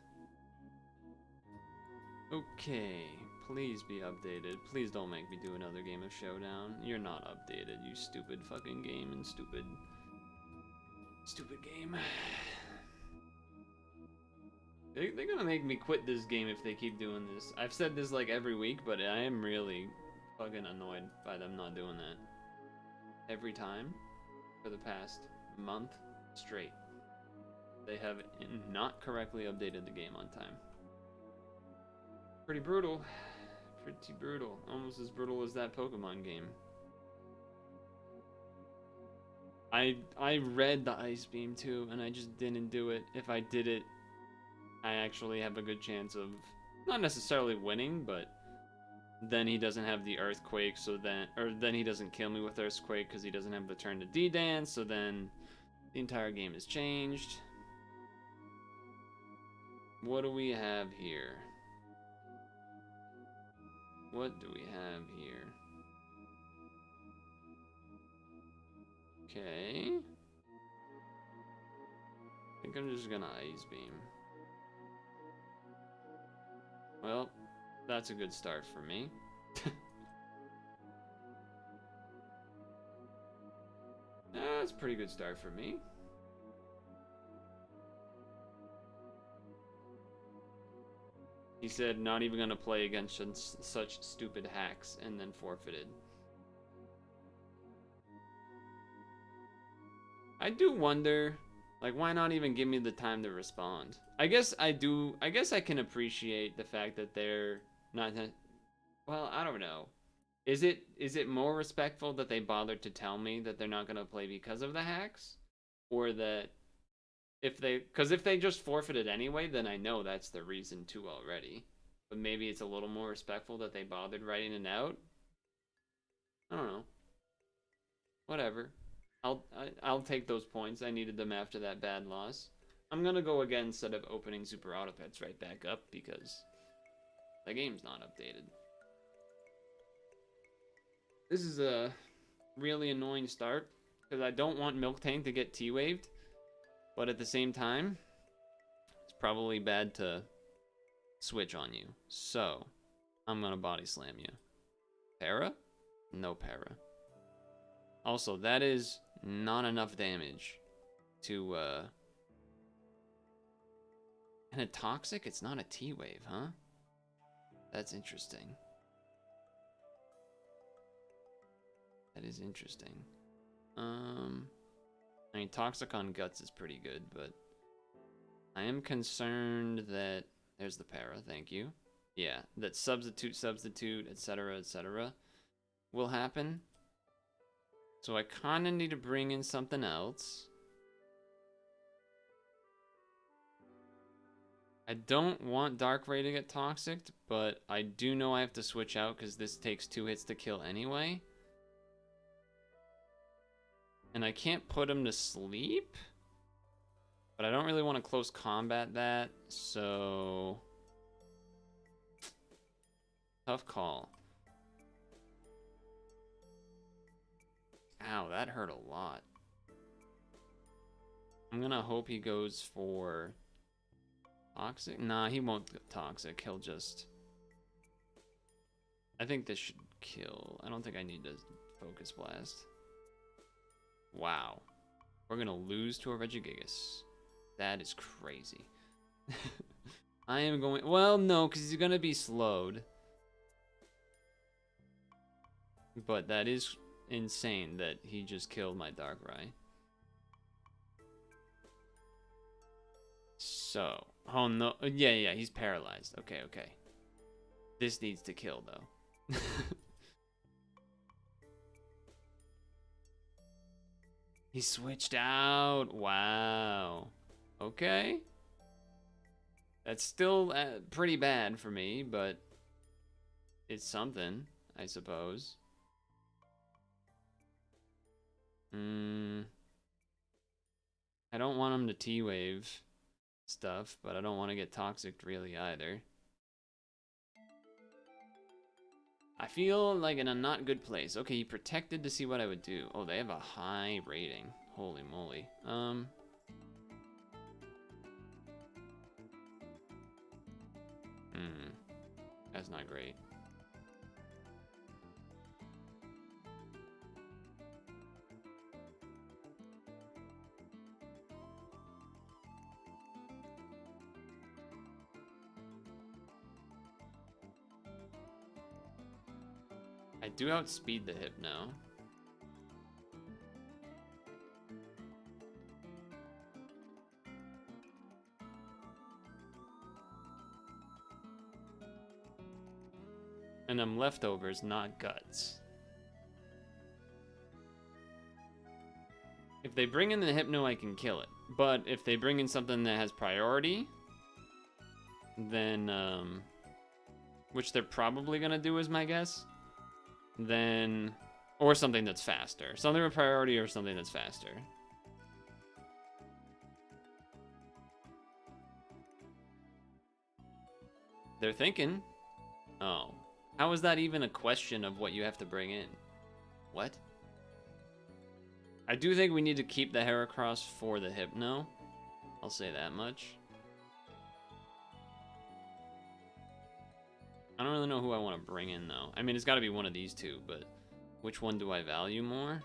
Okay, please be updated. Please don't make me do another game of Showdown. You're not updated, you stupid fucking game and stupid game. They're gonna make me quit this game if they keep doing this. I've said this like every week, but I am really fucking annoyed by them not doing that. Every time, for the past month straight, they have not correctly updated the game on time. Pretty brutal. Pretty brutal. Almost as brutal as that Pokemon game. I read the Ice Beam too, and I just didn't do it. If I did it, I actually have a good chance of not necessarily winning, but then he doesn't have the Earthquake, so then he doesn't kill me with Earthquake because he doesn't have the turn to D-Dance, so then the entire game is changed. What do we have here? What do we have here? Okay. I think I'm just gonna Ice Beam. Well, that's a good start for me. That's a pretty good start for me. He said not even gonna play against such stupid hacks, and then forfeited. I do wonder, like, why not even give me the time to respond? I guess I can appreciate the fact that they're not. Well, I don't know. Is it more respectful that they bothered to tell me that they're not gonna play because of the hacks, or that if they just forfeited anyway, then I know that's the reason too already. But maybe it's a little more respectful that they bothered writing it out. I don't know. Whatever. I'll take those points. I needed them after that bad loss. I'm gonna go again instead of opening Super Auto Pets right back up because the game's not updated. This is a really annoying start because I don't want Milk Tank to get T-waved, but at the same time, it's probably bad to switch on you. So, I'm gonna body slam you. Para? No para. Also, that is not enough damage to, And a Toxic? It's not a T-wave, huh? That's interesting. That is interesting. I mean, Toxic on Guts is pretty good, but I am concerned that... There's the para, thank you. Yeah, that substitute, etc., will happen. So I kind of need to bring in something else. I don't want Dark Ray to get Toxic, but I do know I have to switch out because this takes 2 hits to kill anyway. And I can't put him to sleep. But I don't really want to close combat that, so... Tough call. Ow, that hurt a lot. I'm gonna hope he goes for... Toxic? Nah, he won't go Toxic. He'll just... I think this should kill. I don't think I need to Focus Blast. Wow. We're gonna lose to a Regigigas. That is crazy. I am going... Well, no, because he's gonna be slowed. But that is insane that he just killed my Darkrai. So... Oh, no. Yeah, he's paralyzed. Okay. This needs to kill, though. He switched out. Wow. Okay. That's still pretty bad for me, but it's something, I suppose. I don't want him to T-wave stuff, but I don't want to get Toxic really either. I feel like in a not good place. Okay, he protected to see what I would do. Oh, they have a high rating. Holy moly. That's not great. I do outspeed the Hypno. And I'm leftovers, not guts. If they bring in the Hypno, I can kill it. But if they bring in something that has priority, then, which they're probably gonna do is my guess, then, or something that's faster. Something with priority or something that's faster. They're thinking. Oh. How is that even a question of what you have to bring in? What? I do think we need to keep the Heracross for the Hypno. I'll say that much. I don't really know who I want to bring in, though. I mean, it's got to be one of these two, but which one do I value more?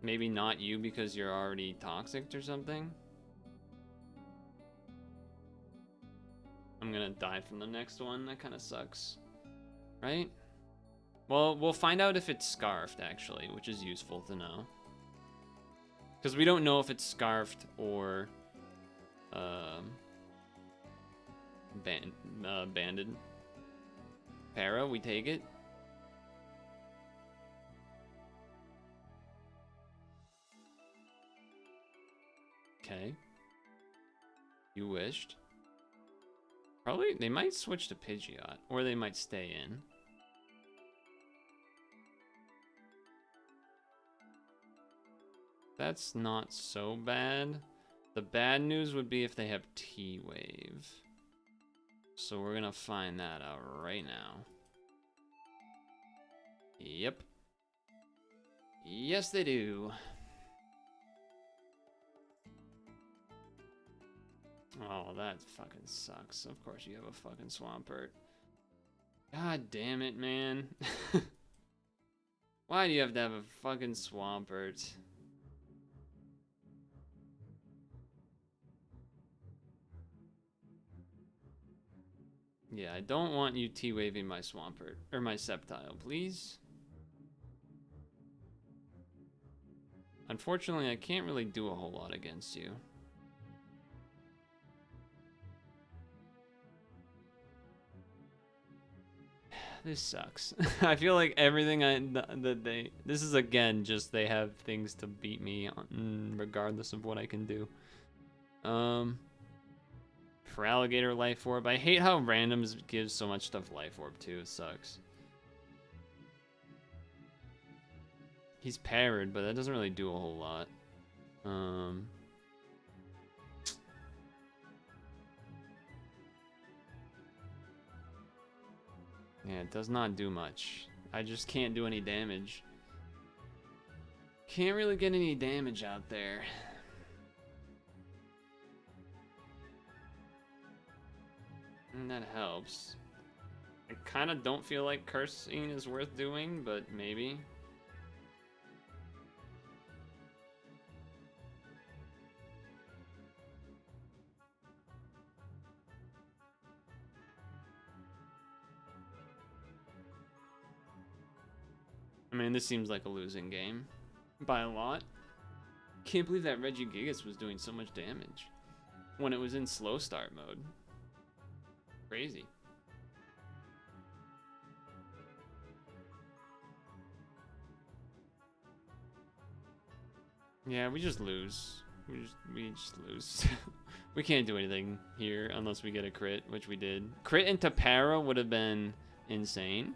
Maybe not you because you're already toxic or something? I'm gonna die from the next one. That kind of sucks. Right? Well, we'll find out if it's scarfed, actually, which is useful to know. Because we don't know if it's scarfed or banded. Para, we take it. Okay. You wished. Probably, they might switch to Pidgeot, or they might stay in. That's not so bad. The bad news would be if they have T-Wave. So we're gonna find that out right now. Yep. Yes, they do. Oh, that fucking sucks. Of course you have a fucking Swampert. God damn it, man. Why do you have to have a fucking Swampert? Yeah, I don't want you T-waving my Swampert, or my Sceptile, please. Unfortunately, I can't really do a whole lot against you. This sucks. I feel like everything this is again just they have things to beat me on, regardless of what I can do. For Alligator Life Orb, I hate how randoms gives so much stuff Life Orb too. It sucks. He's parried, but that doesn't really do a whole lot. Yeah, it does not do much. I just can't do any damage. Can't really get any damage out there. And that helps. I kind of don't feel like cursing is worth doing, but maybe. I mean, this seems like a losing game by a lot. Can't believe that Regigigas was doing so much damage when it was in slow start mode. Crazy. Yeah, we just lose. We just lose. We can't do anything here unless we get a crit, which we did. Crit into Para would have been insane.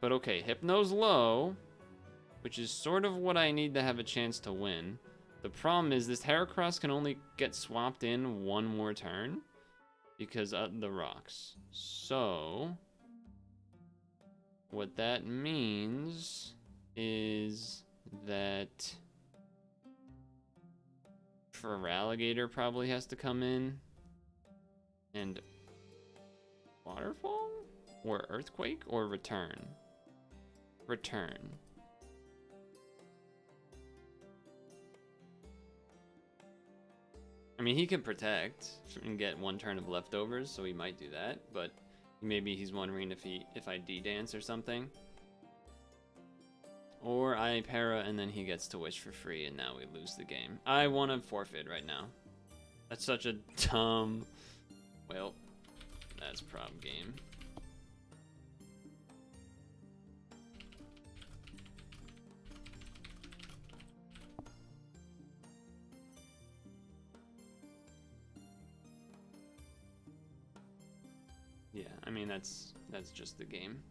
But okay, Hypno's low, which is sort of what I need to have a chance to win. The problem is this Heracross can only get swapped in one more turn because of the rocks. So what that means is that Feraligatr probably has to come in, and Waterfall or Earthquake or Return. Return. I mean, he can protect and get one turn of leftovers, so he might do that, but maybe he's wondering if I D-dance or something. Or I para and then he gets to wish for free and now we lose the game. I want to forfeit right now. That's such a dumb... Well, that's prob game. Yeah, I mean, that's just the game.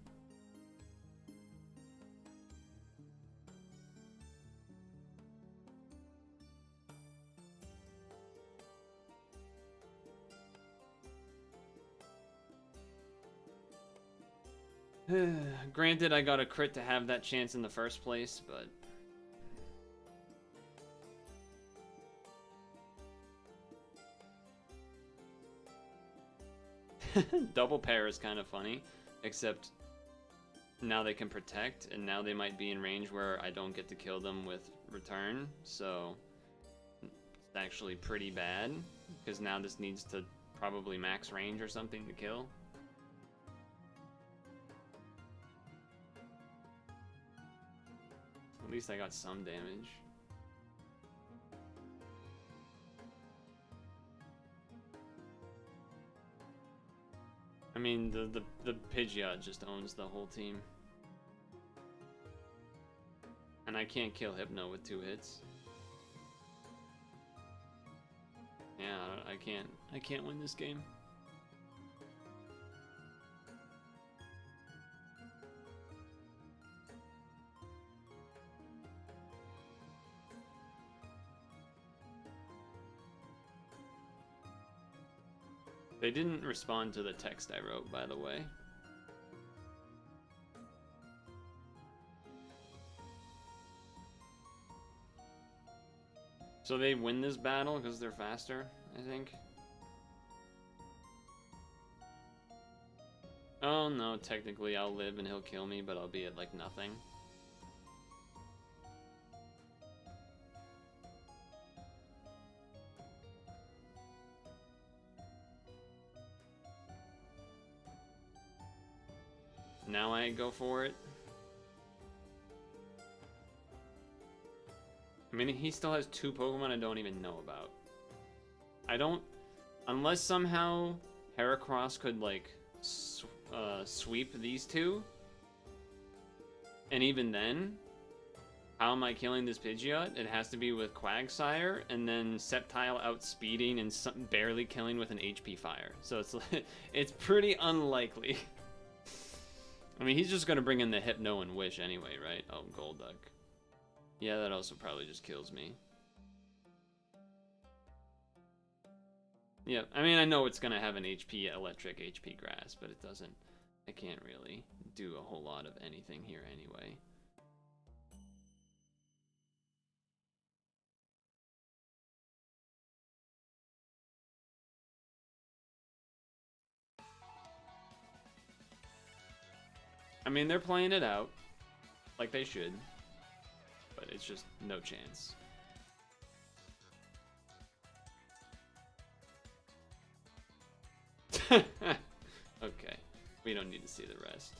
Granted, I got a crit to have that chance in the first place, but... Double pair is kind of funny, except now they can protect, and now they might be in range where I don't get to kill them with return, so it's actually pretty bad, because now this needs to probably max range or something to kill. At least I got some damage. I mean, the Pidgeot just owns the whole team. And I can't kill Hypno with 2 hits. Yeah, I can't win this game. They didn't respond to the text I wrote, by the way. So they win this battle because they're faster, I think. Oh no, technically I'll live and he'll kill me, but I'll be at like nothing. Now I go for it. I mean, he still has 2 Pokemon I don't even know about. I don't... Unless somehow Heracross could, like, sweep these 2. And even then, how am I killing this Pidgeot? It has to be with Quagsire, and then Sceptile outspeeding and barely killing with an HP Fire. So it's, it's pretty unlikely. I mean, he's just going to bring in the Hypno and Wish anyway, right? Oh, Golduck. Yeah, that also probably just kills me. Yeah, I mean, I know it's gonna have an HP Electric, HP Grass, but it doesn't... I can't really do a whole lot of anything here anyway. I mean, they're playing it out, like they should, but it's just no chance. Okay, we don't need to see the rest.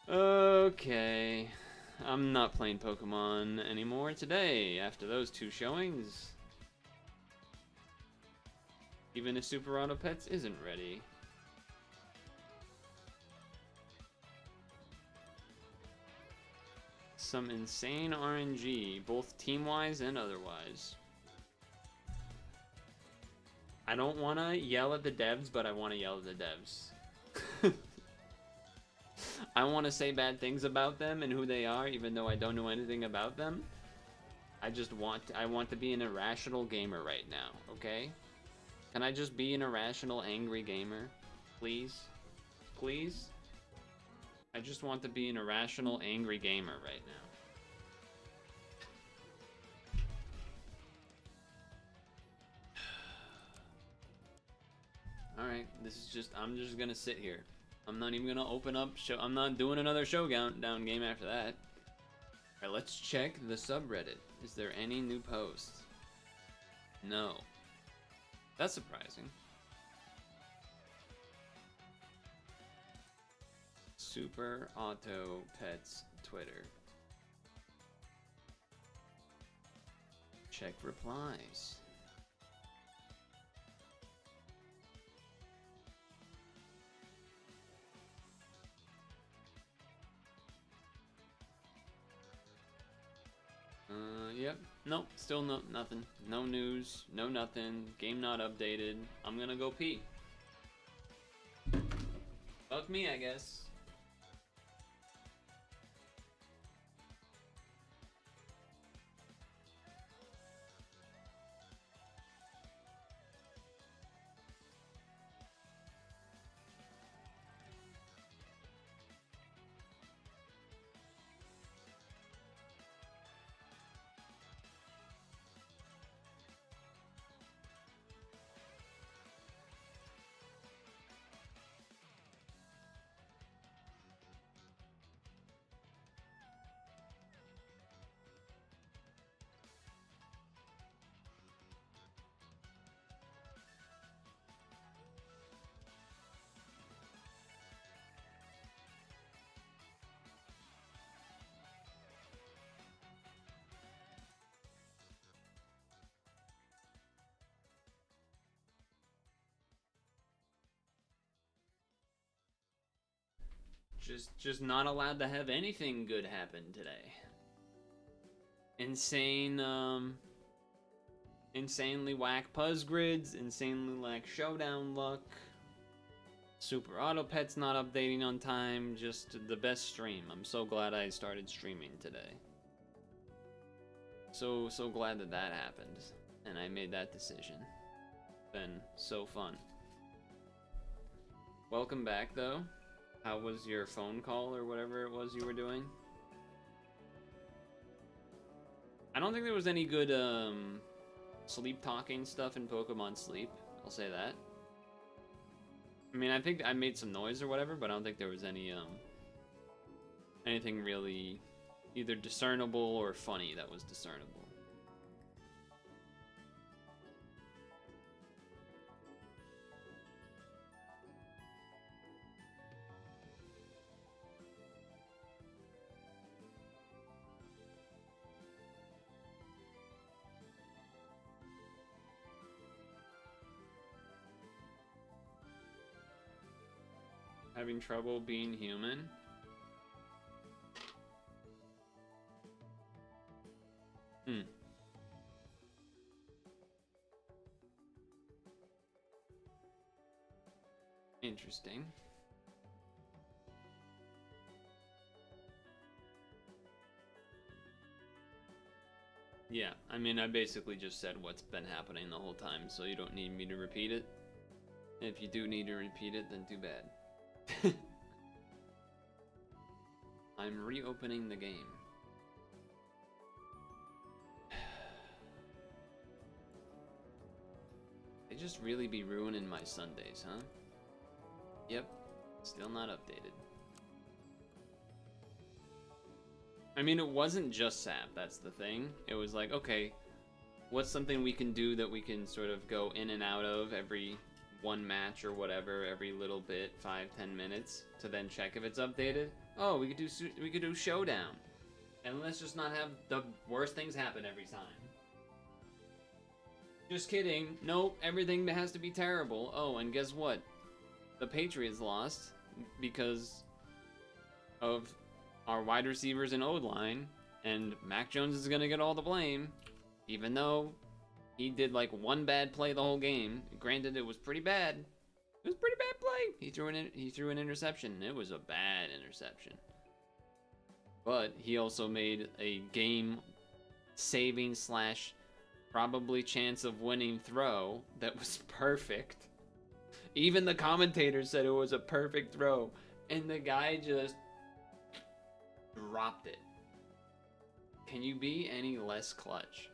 Okay, I'm not playing Pokemon anymore today after those 2 showings. Even if Super Auto Pets isn't ready. Some insane RNG, both team-wise and otherwise. I don't want to yell at the devs, but I want to yell at the devs. I want to say bad things about them and who they are, even though I don't know anything about them. I want to be an irrational gamer right now, okay? Can I just be an irrational, angry gamer? Please? Please? I just want to be an irrational, angry gamer right now. Alright, I'm just gonna sit here. I'm not even gonna open up, I'm not doing another Showdown game after that. Alright, let's check the subreddit. Is there any new posts? No. That's surprising. Super Auto Pets Twitter. Check replies. Yep. Nope. Still nothing. No news. No nothing. Game not updated. I'm gonna go pee. Fuck me, I guess. just not allowed to have anything good happen today. Insanely whack Puzz grids, insanely lack Showdown luck. Super Auto Pet's not updating on time, just the best stream. I'm so glad I started streaming today. So glad that happened, and I made that decision. Been so fun. Welcome back, though. How was your phone call or whatever it was you were doing? I don't think there was any good sleep talking stuff in Pokemon Sleep. I'll say that. I mean, I think I made some noise or whatever, but I don't think there was any anything really either discernible or funny that was discernible. Having trouble being human? Interesting. Yeah, I mean, I basically just said what's been happening the whole time, so you don't need me to repeat it. If you do need to repeat it, then too bad. I'm reopening the game. They just really be ruining my Sundays, huh? Yep, still not updated. I mean, it wasn't just SAP, that's the thing. It was like, okay, what's something we can do that we can sort of go in and out of every one match or whatever, every little bit, 5-10 minutes, to then check if it's updated? Oh, we could do Showdown. And let's just not have the worst things happen every time. Just kidding. Nope, everything has to be terrible. Oh, and guess what? The Patriots lost because of our wide receivers and O-line, and Mac Jones is gonna get all the blame, even though he did like one bad play the whole game. Granted, it was pretty bad. It was a pretty bad play. He threw an interception, and it was a bad interception. But he also made a game-saving / probably chance of winning throw that was perfect. Even the commentators said it was a perfect throw, and the guy just dropped it. Can you be any less clutch?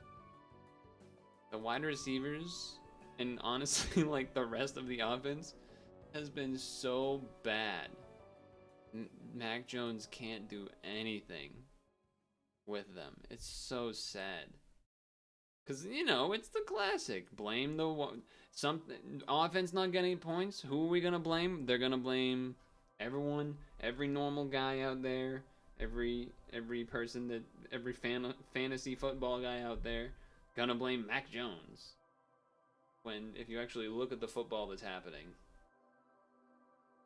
The wide receivers, and honestly, like the rest of the offense, has been so bad. Mac Jones can't do anything with them. It's so sad. Because, you know, it's the classic. Blame the offense not getting points. Who are we going to blame? They're going to blame everyone, every normal guy out there, every person that, every fantasy football guy out there. Gonna blame Mac Jones. When, if you actually look at the football that's happening,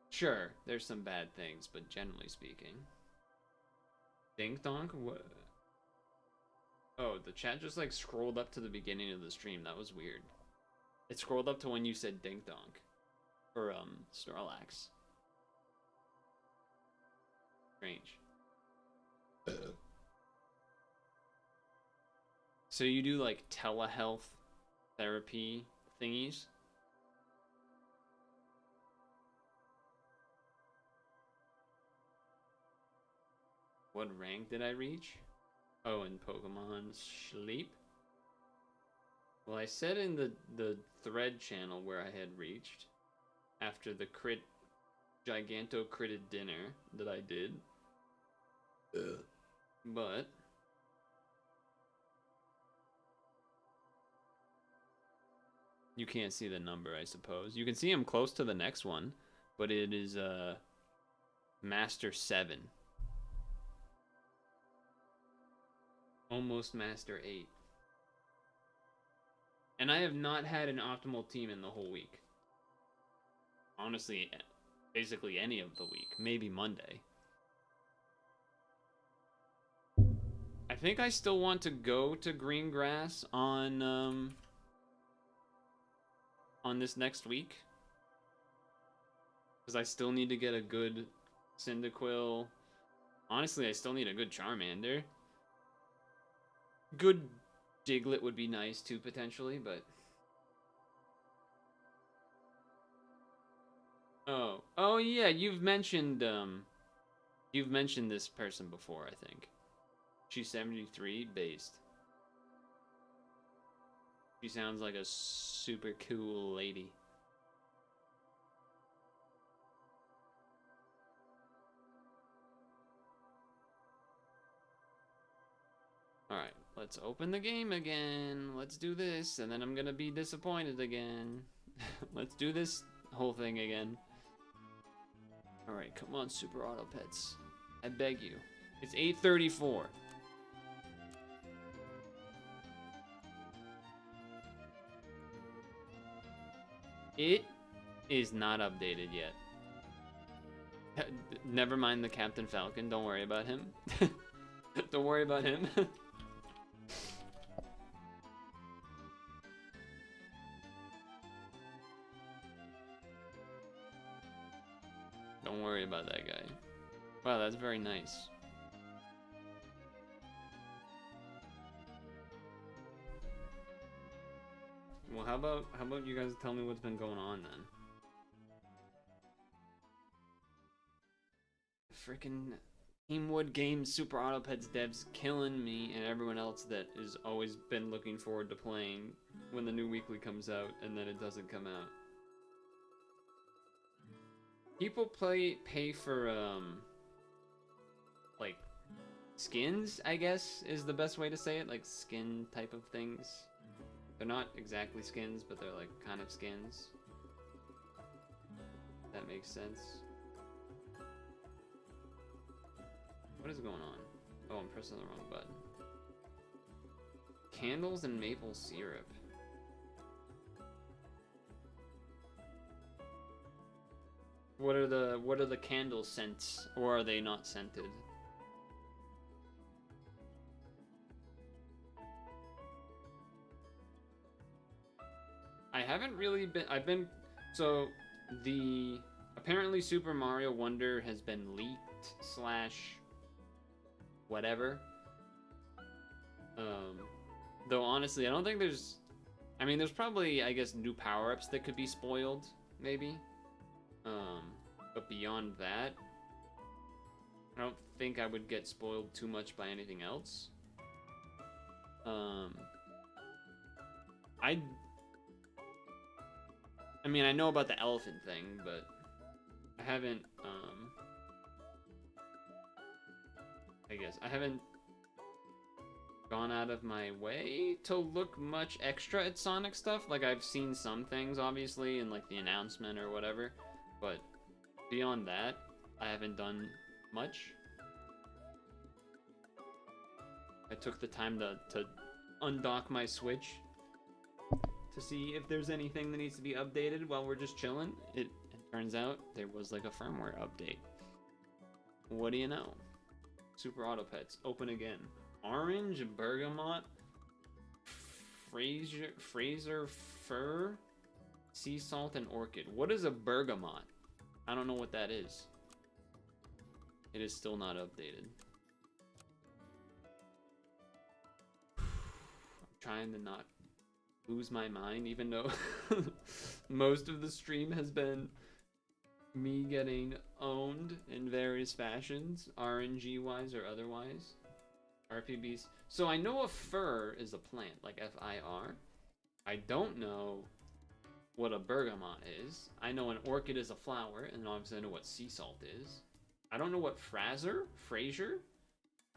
sure, there's some bad things, but generally speaking. Dink Donk? What? Oh, the chat just like scrolled up to the beginning of the stream. That was weird. It scrolled up to when you said Dink Donk. Or, Snorlax. Strange. So you do like telehealth therapy thingies? What rank did I reach? Oh, in Pokemon Sleep? Well, I said in the thread channel where I had reached after the giganto critted dinner that I did. But you can't see the number, I suppose. You can see I'm close to the next one, but it is Master 7. Almost Master 8. And I have not had an optimal team in the whole week. Honestly, basically any of the week. Maybe Monday. I think I still want to go to green grass on this next week. Because I still need to get a good Cyndaquil. Honestly, I still need a good Charmander. Good Diglett would be nice too, potentially, but... Oh yeah, you've mentioned this person before, I think. She's 73 based. She sounds like a super cool lady. Alright, let's open the game again. Let's do this, and then I'm gonna be disappointed again. Let's do this whole thing again. Alright, come on, Super Auto Pets. I beg you. It's 8:34. It is not updated yet. Never mind the Captain Falcon. Don't worry about him. Don't worry about him. Don't worry about that guy. Wow, that's very nice. Well, how about you guys tell me what's been going on then? Freaking Teamwood Games Super Auto Pets devs killing me and everyone else that has always been looking forward to playing when the new weekly comes out and then it doesn't come out. People pay for like skins, I guess is the best way to say it, like skin type of things. They're not exactly skins, but they're like kind of skins. That makes sense. What is going on? Oh, I'm pressing the wrong button. Candles and maple syrup. What are the candle scents, or are they not scented? I haven't really been. So the apparently Super Mario Wonder has been leaked / whatever. Though honestly, I don't think there's. I mean, there's probably, I guess, new power-ups that could be spoiled, maybe. But beyond that, I don't think I would get spoiled too much by anything else. I mean, I know about the elephant thing, but I haven't, I guess, I haven't gone out of my way to look much extra at Sonic stuff. Like, I've seen some things, obviously, in, like, the announcement or whatever, but beyond that, I haven't done much. I took the time to undock my Switch to see if there's anything that needs to be updated while we're just chilling. It turns out there was like a firmware update. What do you know? Super Auto Pets, open again. Orange, bergamot, Fraser fir, sea salt, and orchid. What is a bergamot? I don't know what that is. It is still not updated. I'm trying to not lose my mind, even though most of the stream has been me getting owned in various fashions, RNG wise or otherwise. RPBs. So I know a fir is a plant, like F-I-R. I don't know what a bergamot is. I know an orchid is a flower, and obviously I know what sea salt is. I don't know what Fraser?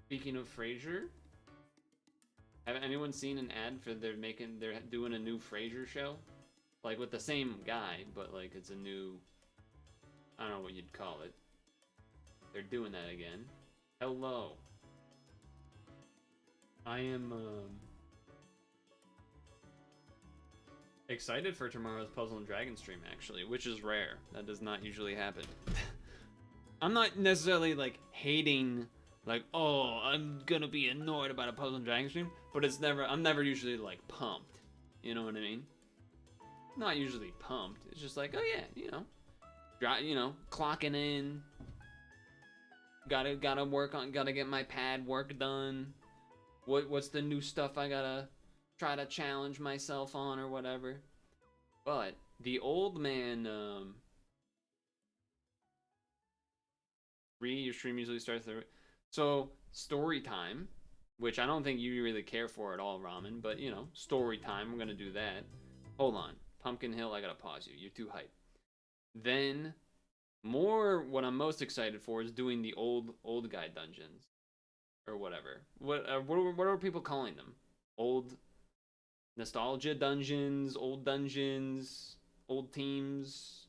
Speaking of Frasier, have anyone seen an ad for they're doing a new Frasier show? Like with the same guy, but like it's a new, I don't know what you'd call it. They're doing that again. Hello. I am excited for tomorrow's Puzzle and Dragon stream, actually, which is rare. That does not usually happen. I'm not necessarily like hating like, oh, I'm gonna be annoyed about a Puzzle and Dragon stream, but I'm never usually like pumped. You know what I mean? Not usually pumped. It's just like, oh yeah, clocking in. Gotta work on, gotta get my pad work done. What's the new stuff I gotta try to challenge myself on or whatever. But the old man, your stream usually starts there. So story time, which I don't think you really care for at all, Ramen, but story time, we're gonna do that. Hold on, Pumpkin Hill, I gotta pause you. You're too hype. Then, what I'm most excited for is doing the old guy dungeons, or whatever. What are people calling them? Old nostalgia dungeons, old teams,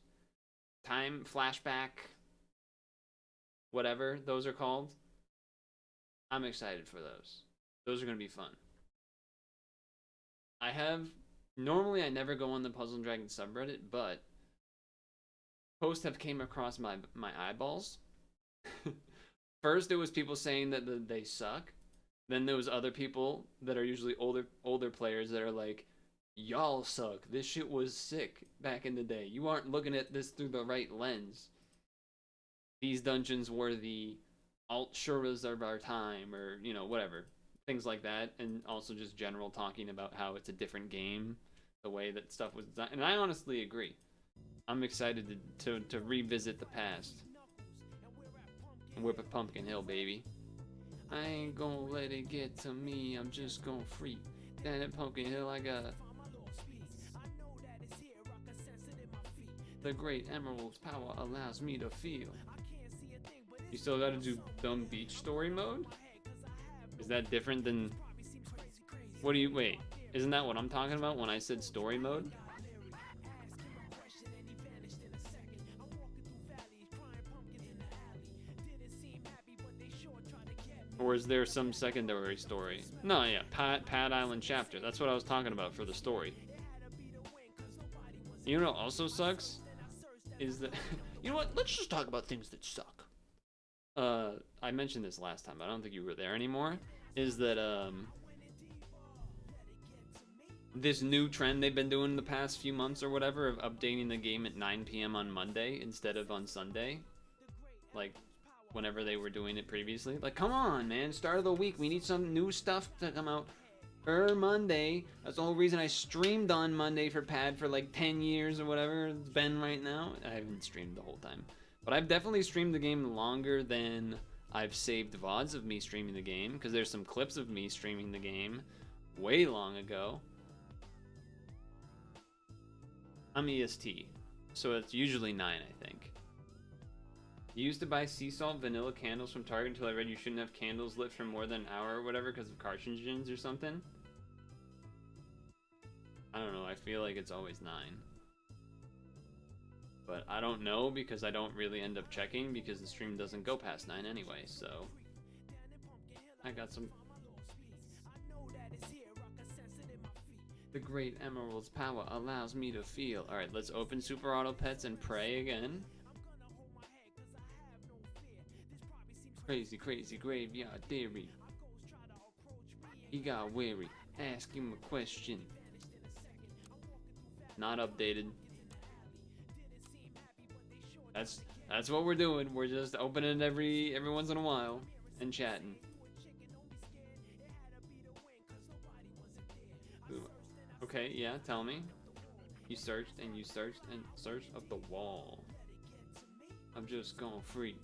time flashback, whatever those are called. I'm excited for those. Those are gonna be fun. Normally I never go on the Puzzle and Dragon subreddit, but posts have came across my eyeballs. First, it was people saying that they suck. Then there was other people that are usually older players that are like, y'all suck. This shit was sick back in the day. You aren't looking at this through the right lens. These dungeons were the alt Shuras of our time, or whatever. Things like that, and also just general talking about how it's a different game, the way that stuff was designed. And I honestly agree. I'm excited to revisit the past. And whip a Pumpkin Hill, baby. I ain't gonna let it get to me, I'm just gonna freak. Down at Pumpkin Hill, I got the great emerald's power allows me to feel. You still gotta do dumb beach story mode? Is that different than... wait, isn't that what I'm talking about when I said story mode? Or is there some secondary story? No, yeah, Pad Island chapter. That's what I was talking about for the story. You know what also sucks? Is that... you know what? Let's just talk about things that suck. I mentioned this last time, but I don't think you were there anymore. Is that, this new trend they've been doing the past few months or whatever of updating the game at 9 p.m. on Monday instead of on Sunday. Like, whenever they were doing it previously. Like, come on, man, start of the week, we need some new stuff to come out Monday. That's the whole reason I streamed on Monday for Pad for like 10 years or whatever it's been right now. I haven't streamed the whole time, but I've definitely streamed the game longer than I've saved VODs of me streaming the game, because there's some clips of me streaming the game way long ago. I'm EST, so it's usually 9, I think. You used to buy sea salt vanilla candles from Target until I read you shouldn't have candles lit for more than an hour or whatever because of carcinogens or something. I don't know, I feel like it's always 9. But I don't know because I don't really end up checking because the stream doesn't go past 9 anyway, so... I got some... The great emerald's power allows me to feel. Alright, let's open Super Auto Pets and pray again. Crazy, crazy graveyard theory. He got weary. Ask him a question. Not updated. That's what we're doing. We're just opening every once in a while and chatting. Okay, yeah, tell me. You searched and you searched and searched up the wall. I'm just going free.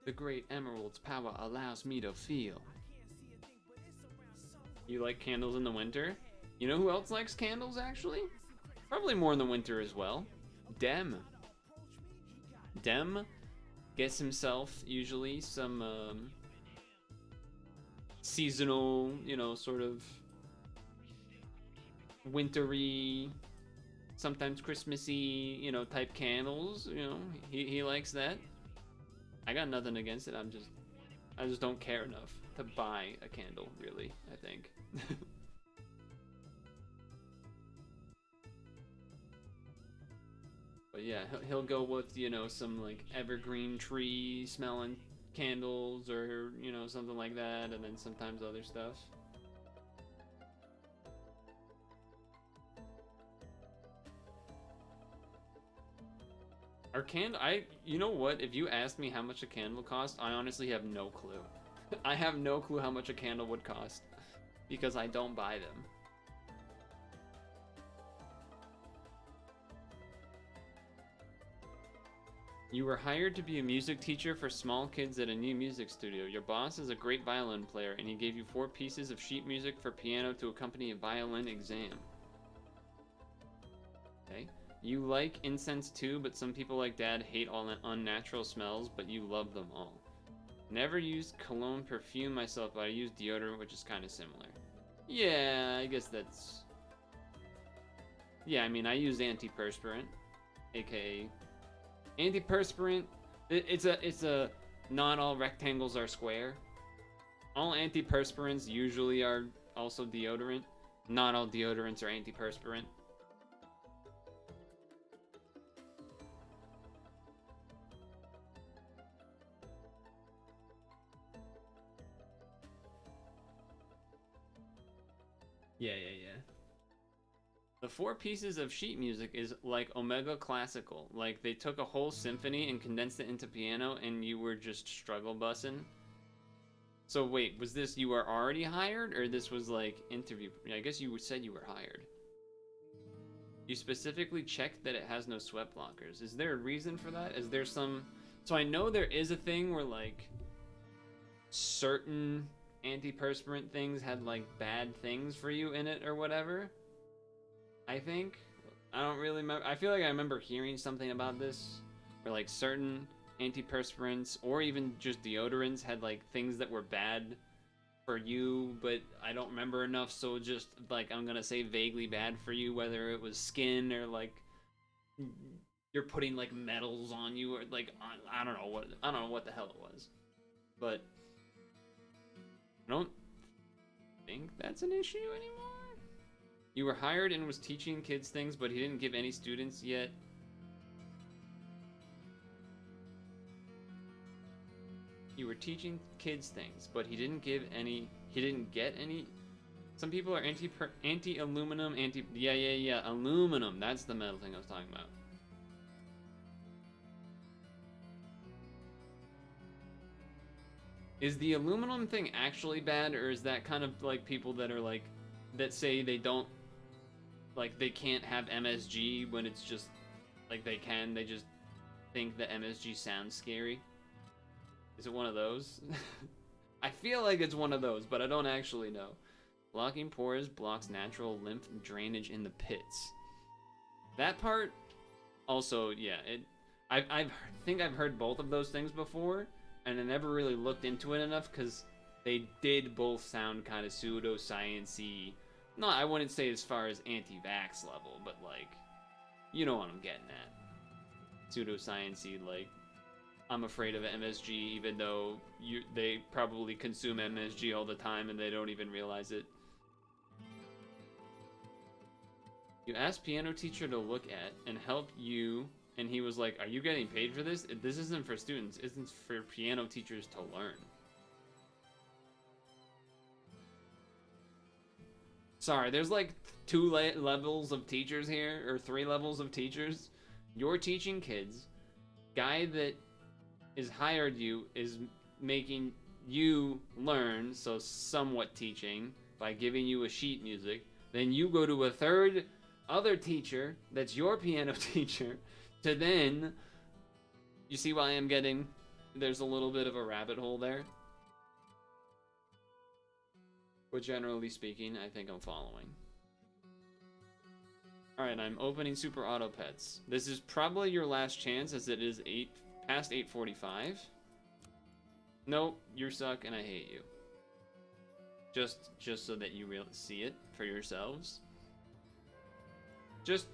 The great emerald's power allows me to feel. You like candles in the winter? You know who else likes candles, actually? Probably more in the winter as well. Dem gets himself, usually, some, seasonal, sort of wintry, sometimes Christmassy, type candles. He likes that. I got nothing against it. I just don't care enough to buy a candle, really, I think. But But yeah, he'll go with, you know, some like evergreen tree smelling candles or, you know, something like that, and then sometimes other stuff. Our candle, you know what? If you asked me how much a candle costs, I honestly have no clue. I have no clue how much a candle would cost because I don't buy them. You were hired to be a music teacher for small kids at a new music studio. Your boss is a great violin player, and he gave you 4 pieces of sheet music for piano to accompany a violin exam. Okay. You like incense too, but some people like Dad hate all the unnatural smells, but you love them all. Never used cologne perfume myself, but I use deodorant, which is kind of similar. Yeah, I guess that's... Yeah, I mean, I use antiperspirant, aka... Antiperspirant, it's a not all rectangles are square. All antiperspirants usually are also deodorant. Not all deodorants are antiperspirant. Yeah. The 4 pieces of sheet music is like Omega Classical. Like they took a whole symphony and condensed it into piano and you were just struggle bussing. So wait, was this you were already hired or this was like interview? I guess you said you were hired. You specifically checked that it has no sweat blockers. Is there a reason for that? Is there some... So I know there is a thing where like certain antiperspirant things had like bad things for you in it or whatever. I think. I don't really remember. I feel like I remember hearing something about this where like certain antiperspirants or even just deodorants had like things that were bad for you, but I don't remember enough, so just like I'm gonna say vaguely bad for you, whether it was skin or like you're putting like metals on you or like I don't know what the hell it was. But I don't think that's an issue anymore. You were hired and was teaching kids things, but he didn't give any students yet. You were teaching kids things, but he didn't give any. He didn't get any. Some people are anti-aluminum, yeah, aluminum. That's the metal thing I was talking about. Is the aluminum thing actually bad, or is that kind of like people that are like, that say they don't, like they can't have MSG when it's just, like they can, they just think that MSG sounds scary? Is it one of those? I feel like it's one of those, but I don't actually know. Blocking pores blocks natural lymph drainage in the pits. That part, also, yeah, I think I've heard both of those things before, and I never really looked into it enough because they did both sound kind of pseudo-science-y. No, I wouldn't say as far as anti-vax level, but like, you know what I'm getting at. Pseudo-science-y, like, I'm afraid of MSG, even though they probably consume MSG all the time and they don't even realize it. You asked piano teacher to look at and help you, and he was like, "Are you getting paid for this? This isn't for students. It's for piano teachers to learn." Sorry, there's like 2 levels of teachers here, or 3 levels of teachers. You're teaching kids. Guy that is hired you is making you learn, so somewhat teaching, by giving you a sheet music. Then you go to a third other teacher that's your piano teacher to then, you see why I'm getting, there's a little bit of a rabbit hole there. But generally speaking, I think I'm following. Alright, I'm opening Super Auto Pets. This is probably your last chance as it is past 8:45. Nope, you suck and I hate you. Just so that you really see it for yourselves. Just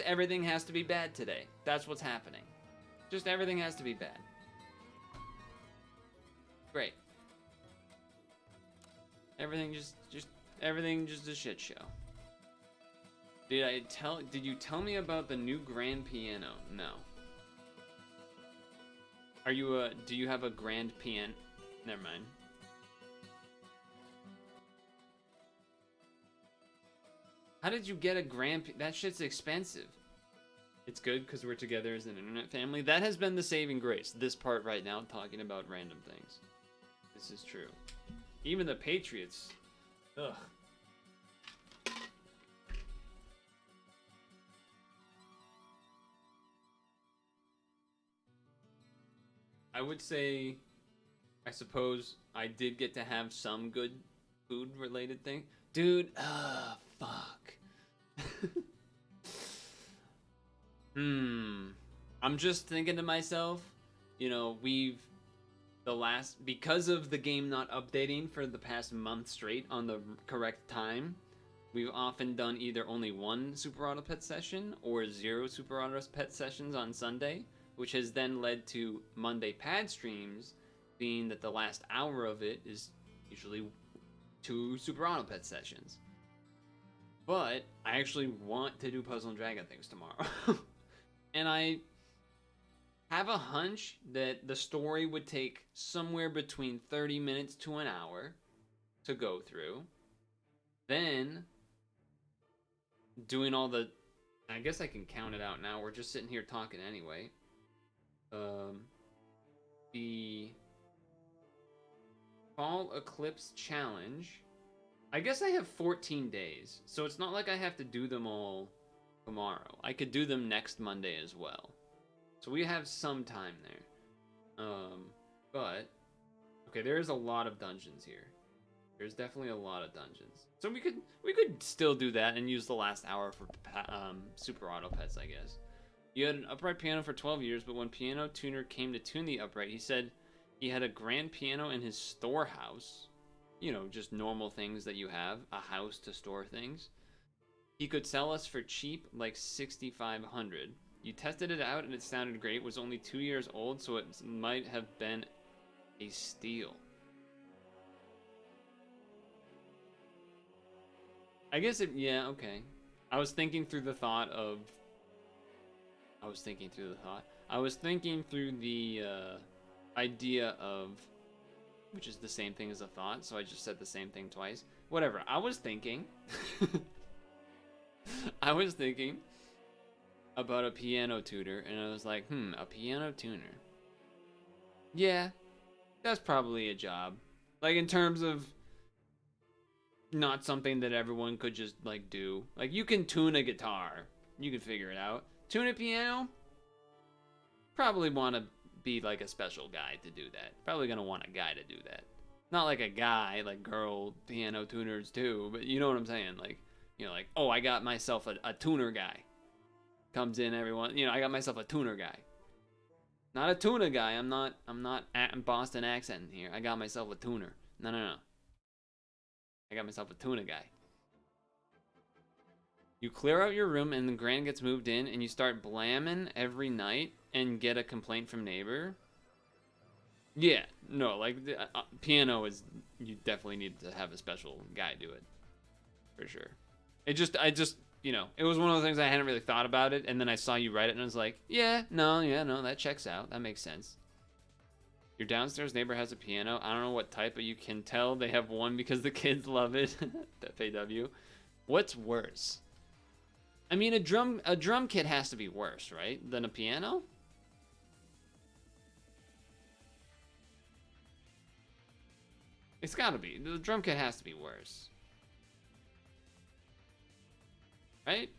everything has to be bad today. That's what's happening. Just everything has to be bad. Great. Everything just a shit show. Did you tell me about the new grand piano? No. Do you have a grand piano? Never mind. How did you get a grand that shit's expensive. It's good because we're together as an internet family. That has been the saving grace. This part right now, talking about random things. This is true. Even the Patriots. Ugh. I would say, I suppose I did get to have some good food related thing. Dude, fuck. I'm just thinking to myself, you know, because of the game not updating for the past month straight on the correct time, we've often done either only one Super Auto Pet session or 0 Super Auto Pet sessions on Sunday, which has then led to Monday pad streams, being that the last hour of it is usually 2 Super Auto Pet sessions. But I actually want to do Puzzle and Dragon things tomorrow. And I have a hunch that the story would take somewhere between 30 minutes to an hour to go through. Then, doing all the... I guess I can count it out now. We're just sitting here talking anyway. The Fall Eclipse Challenge. I guess I have 14 days, so it's not like I have to do them all tomorrow. I could do them next Monday as well. So we have some time there. But okay, there's a lot of dungeons here. There's definitely a lot of dungeons. So we could still do that and use the last hour for Super Auto Pets, I guess. You had an upright piano for 12 years, but when Piano Tuner came to tune the upright, he said he had a grand piano in his storehouse. You know, just normal things that you have, a house to store things. He could sell us for cheap, like $6,500. You tested it out and it sounded great. It was only 2 years old, so it might have been a steal. I guess yeah, okay. I was thinking through the idea of, which is the same thing as a thought, so I just said the same thing twice. Whatever, I was thinking about a piano tutor, and I was like, a piano tuner. Yeah, that's probably a job. Like, in terms of not something that everyone could just, like, do. Like, you can tune a guitar. You can figure it out. Tune a piano? Probably want to be, like, a special guy to do that. Probably gonna want a guy to do that. Not like a guy, like girl piano tuners too, but you know what I'm saying? Like, you know, like, oh, I got myself a tuner guy. Comes in everyone, you know, I got myself a tuner guy. Not a tuna guy. I'm not Boston accent here. I got myself a tuner. No. I got myself a tuna guy. You clear out your room and the grand gets moved in and you start blamming every night and get a complaint from neighbor. Yeah, no, like the piano is, you definitely need to have a special guy do it. For sure. I just, you know, it was one of those things I hadn't really thought about it, and then I saw you write it and I was like, yeah, no, that checks out. That makes sense. Your downstairs neighbor has a piano. I don't know what type, but you can tell they have one because the kids love it. FAW. What's worse? I mean, a drum kit has to be worse, right? Than a piano? It's gotta be. The drum kit has to be worse. Right?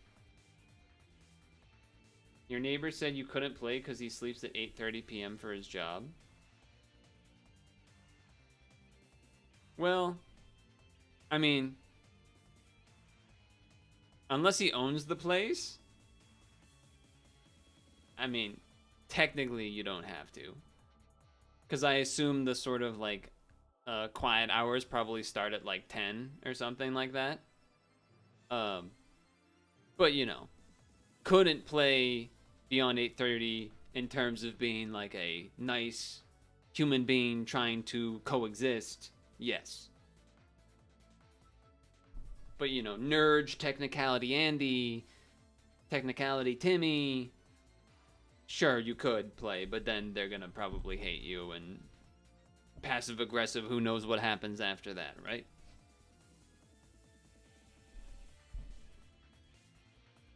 Your neighbor said you couldn't play because he sleeps at 8:30 p.m. for his job. Well, I mean, unless he owns the place, I mean, technically you don't have to. Because I assume the sort of like quiet hours probably start at like 10 or something like that. But you know, couldn't play beyond 8:30 in terms of being like a nice human being trying to coexist. Yes. But, you know, Nurge, Technicality Andy, Technicality Timmy, sure, you could play, but then they're gonna probably hate you, and passive aggressive, who knows what happens after that, right?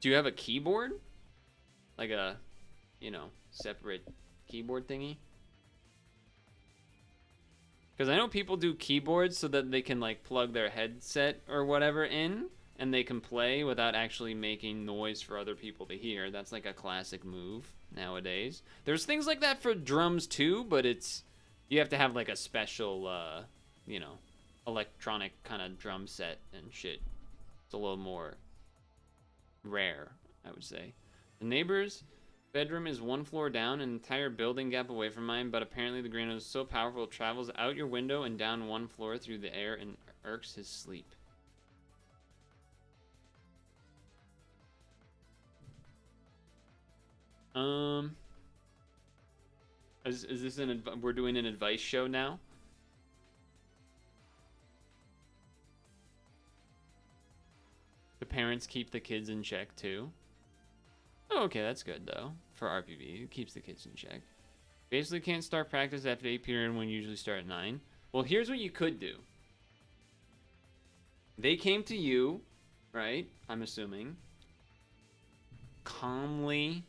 Do you have a keyboard? Like a, you know, separate keyboard thingy? Because I know people do keyboards so that they can, like, plug their headset or whatever in, and they can play without actually making noise for other people to hear. That's like a classic move nowadays. There's things like that for drums too, but it's, you have to have like a special, you know, electronic kind of drum set and shit. It's a little more rare, I would say. The neighbor's bedroom is one floor down, an entire building gap away from mine, but apparently the granite is so powerful it travels out your window and down one floor through the air and irks his sleep. Is this we're doing an advice show now? The parents keep the kids in check too. Oh, okay, that's good though. For RPV, it keeps the kids in check. Basically can't start practice after 8 p.m. when you usually start at 9. Well, here's what you could do. They came to you, right? I'm assuming. Calmly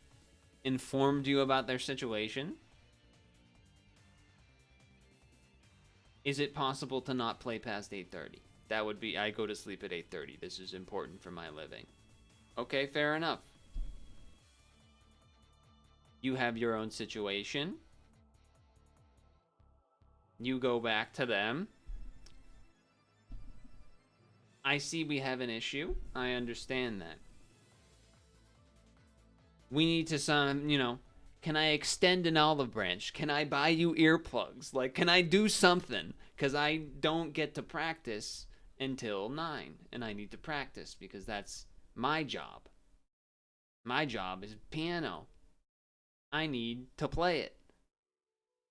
informed you about their situation. Is it possible to not play past 8:30? That would be, I go to sleep at 8:30. This is important for my living. Okay, fair enough. You have your own situation. You go back to them. I see we have an issue. I understand that. We need to you know, can I extend an olive branch? Can I buy you earplugs? Like, can I do something? Because I don't get to practice until 9, and I need to practice because that's my job. My job is piano. I need to play it.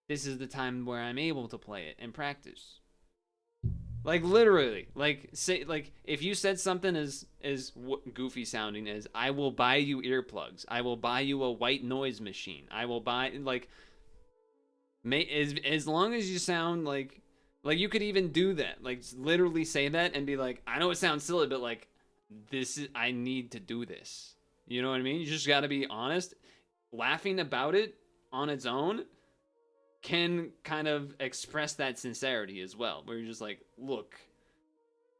This is the time where I'm able to play it and practice. Like, literally, like, say, like, if you said something as goofy sounding as, I will buy you earplugs, I will buy you a white noise machine, I will buy, like, as long as you sound like you could even do that, like, literally say that and be like, I know it sounds silly, but like, I need to do this. You know what I mean? You just gotta be honest. Laughing about it on its own can kind of express that sincerity as well, where you're just like, look,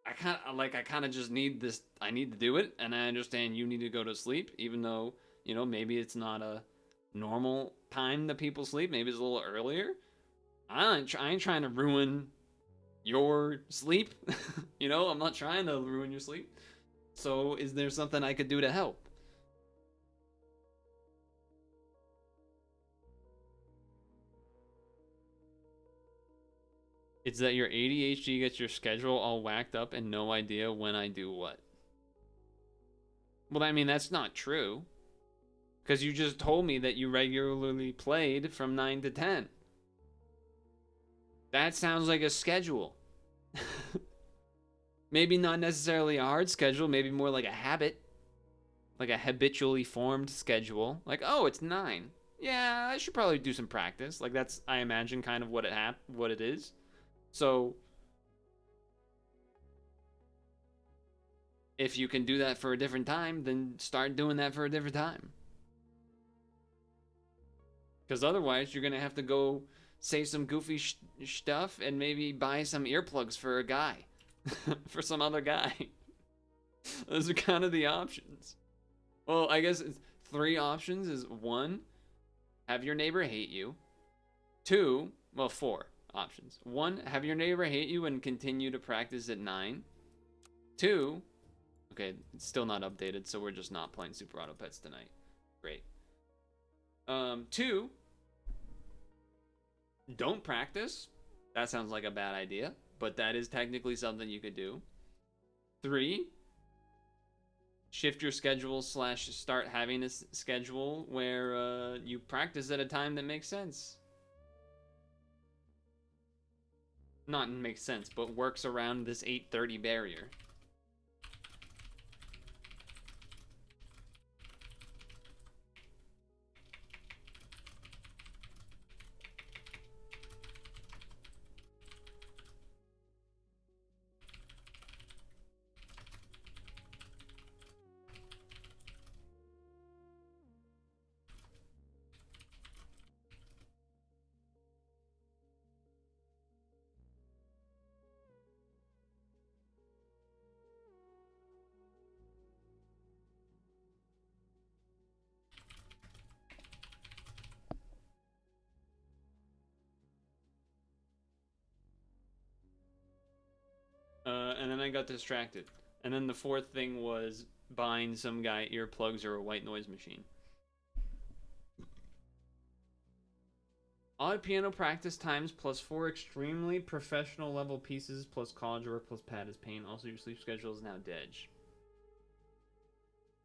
I kind of just need this. I need to do it, and I understand you need to go to sleep, even though, you know, maybe it's not a normal time that people sleep. Maybe it's a little earlier. I ain't trying to ruin your sleep. You know, I'm not trying to ruin your sleep. So is there something I could do to help? It's that your ADHD gets your schedule all whacked up and no idea when I do what. Well, I mean, that's not true. Because you just told me that you regularly played from 9 to 10. That sounds like a schedule. Maybe not necessarily a hard schedule, maybe more like a habit. Like a habitually formed schedule. Like, oh, it's 9. Yeah, I should probably do some practice. Like, that's, I imagine, kind of what it is. So, if you can do that for a different time, then start doing that for a different time. Because otherwise, you're going to have to go say some goofy stuff and maybe buy some earplugs for a guy. For some other guy. Those are kind of the options. Well, I guess it's 3 options is 1, have your neighbor hate you. 2, well, 4 options. 1, have your neighbor hate you and continue to practice at 9. 2, okay, it's still not updated, so we're just not playing Super Auto Pets tonight. Great. 2, don't practice. That sounds like a bad idea, but that is technically something you could do. 3, shift your schedule / start having a schedule where you practice at a time that makes sense. Not makes sense, but works around this 8:30 barrier. and then I got distracted. And then the fourth thing was buying some guy earplugs or a white noise machine. Odd piano practice times plus 4 extremely professional level pieces plus college work plus pad is pain. Also, your sleep schedule is now dead.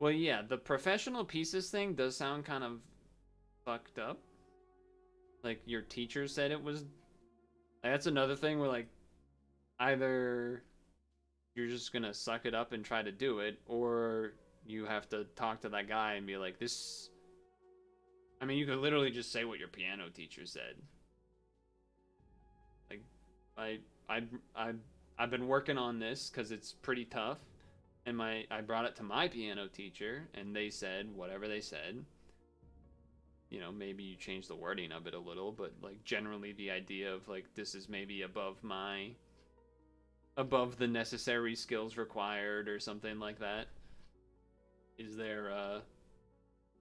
Well, yeah, the professional pieces thing does sound kind of fucked up. Like, your teacher said it was... That's another thing where, like, either you're just gonna suck it up and try to do it, or you have to talk to that guy and be like, this... I mean, you could literally just say what your piano teacher said. Like, I've been working on this because it's pretty tough, and I brought it to my piano teacher, and they said whatever they said. You know, maybe you change the wording of it a little, but like generally the idea of like this is maybe above the necessary skills required or something like that. Is there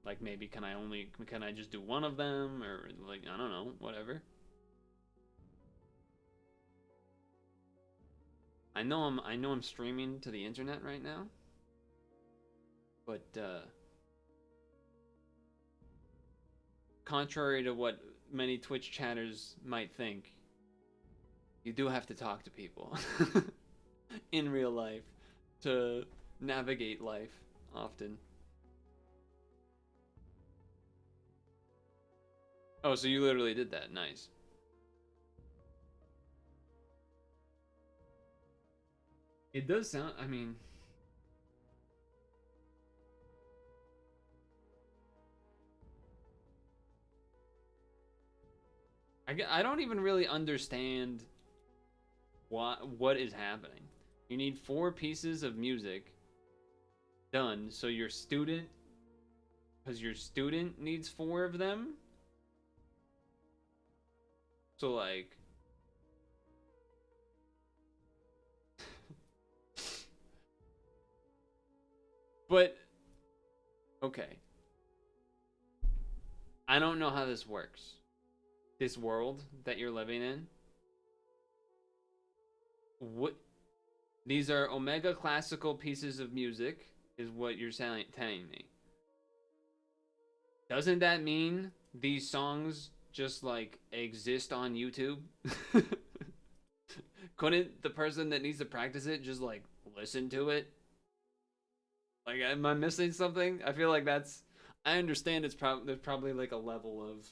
like maybe can I just do one of them, or like I don't know, whatever. I know I'm streaming to the internet right now, but contrary to what many Twitch chatters might think, you do have to talk to people in real life to navigate life often. Oh, so you literally did that. Nice. It does sound, I mean... I don't even really understand what is happening. You need 4 pieces of music done, so your student... Because your student needs 4 of them? So, like... But... Okay. I don't know how this works. This world that you're living in. What? These are Omega classical pieces of music, is what you're telling me. Doesn't that mean these songs just like exist on YouTube? Couldn't the person that needs to practice it just like listen to it? Like, am I missing something? I feel like that's... I understand there's probably like a level of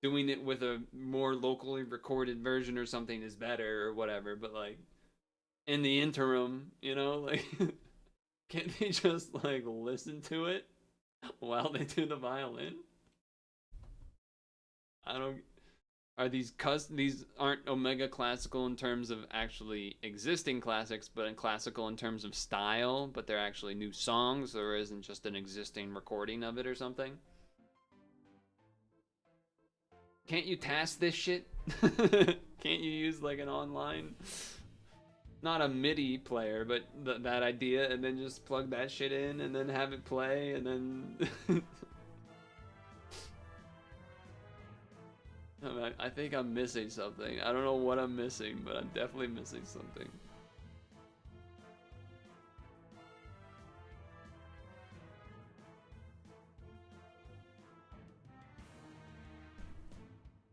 doing it with a more locally recorded version or something is better or whatever, but like in the interim, you know, like can't they just like listen to it while they do the violin? I don't... Are these aren't Omega classical in terms of actually existing classics, but in classical in terms of style, but they're actually new songs, or isn't just an existing recording of it or something? Can't you task this shit? Can't you use like an online, not a MIDI player, but that idea, and then just plug that shit in and then have it play, and then I think I'm missing something. I don't know what I'm missing, but I'm definitely missing something.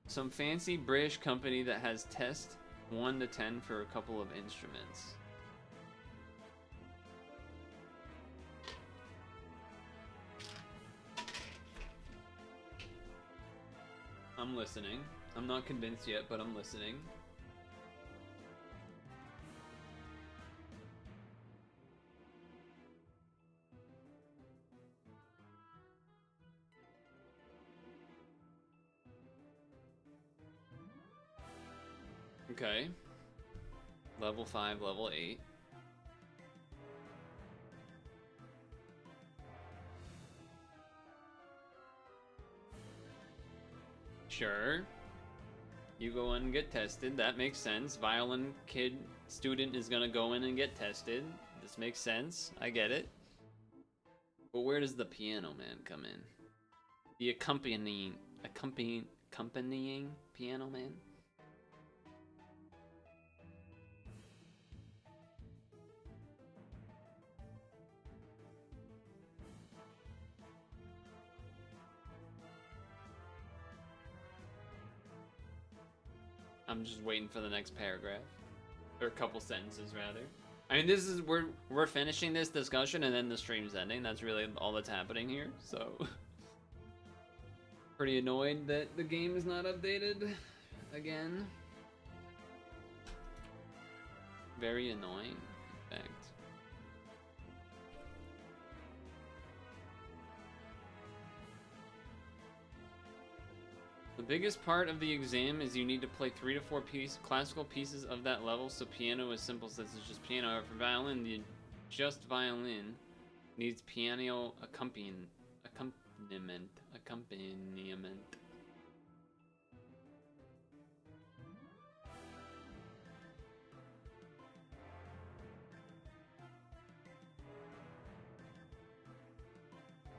Some fancy British company that has test 1 to 10 for a couple of instruments. I'm listening. I'm not convinced yet, but I'm listening. Okay. Level 5, level 8. Sure. You go in and get tested. That makes sense. Violin student is gonna go in and get tested. This makes sense. I get it. But where does the piano man come in? The accompanying piano man? I'm just waiting for the next paragraph. Or a couple sentences, rather. I mean, this is, we're finishing this discussion and then the stream's ending. That's really all that's happening here, so. Pretty annoyed that the game is not updated again. Very annoying, in fact. The biggest part of the exam is you need to play 3 to 4 classical pieces of that level, so piano is simple since it's just piano. For violin, the just violin needs piano accompaniment.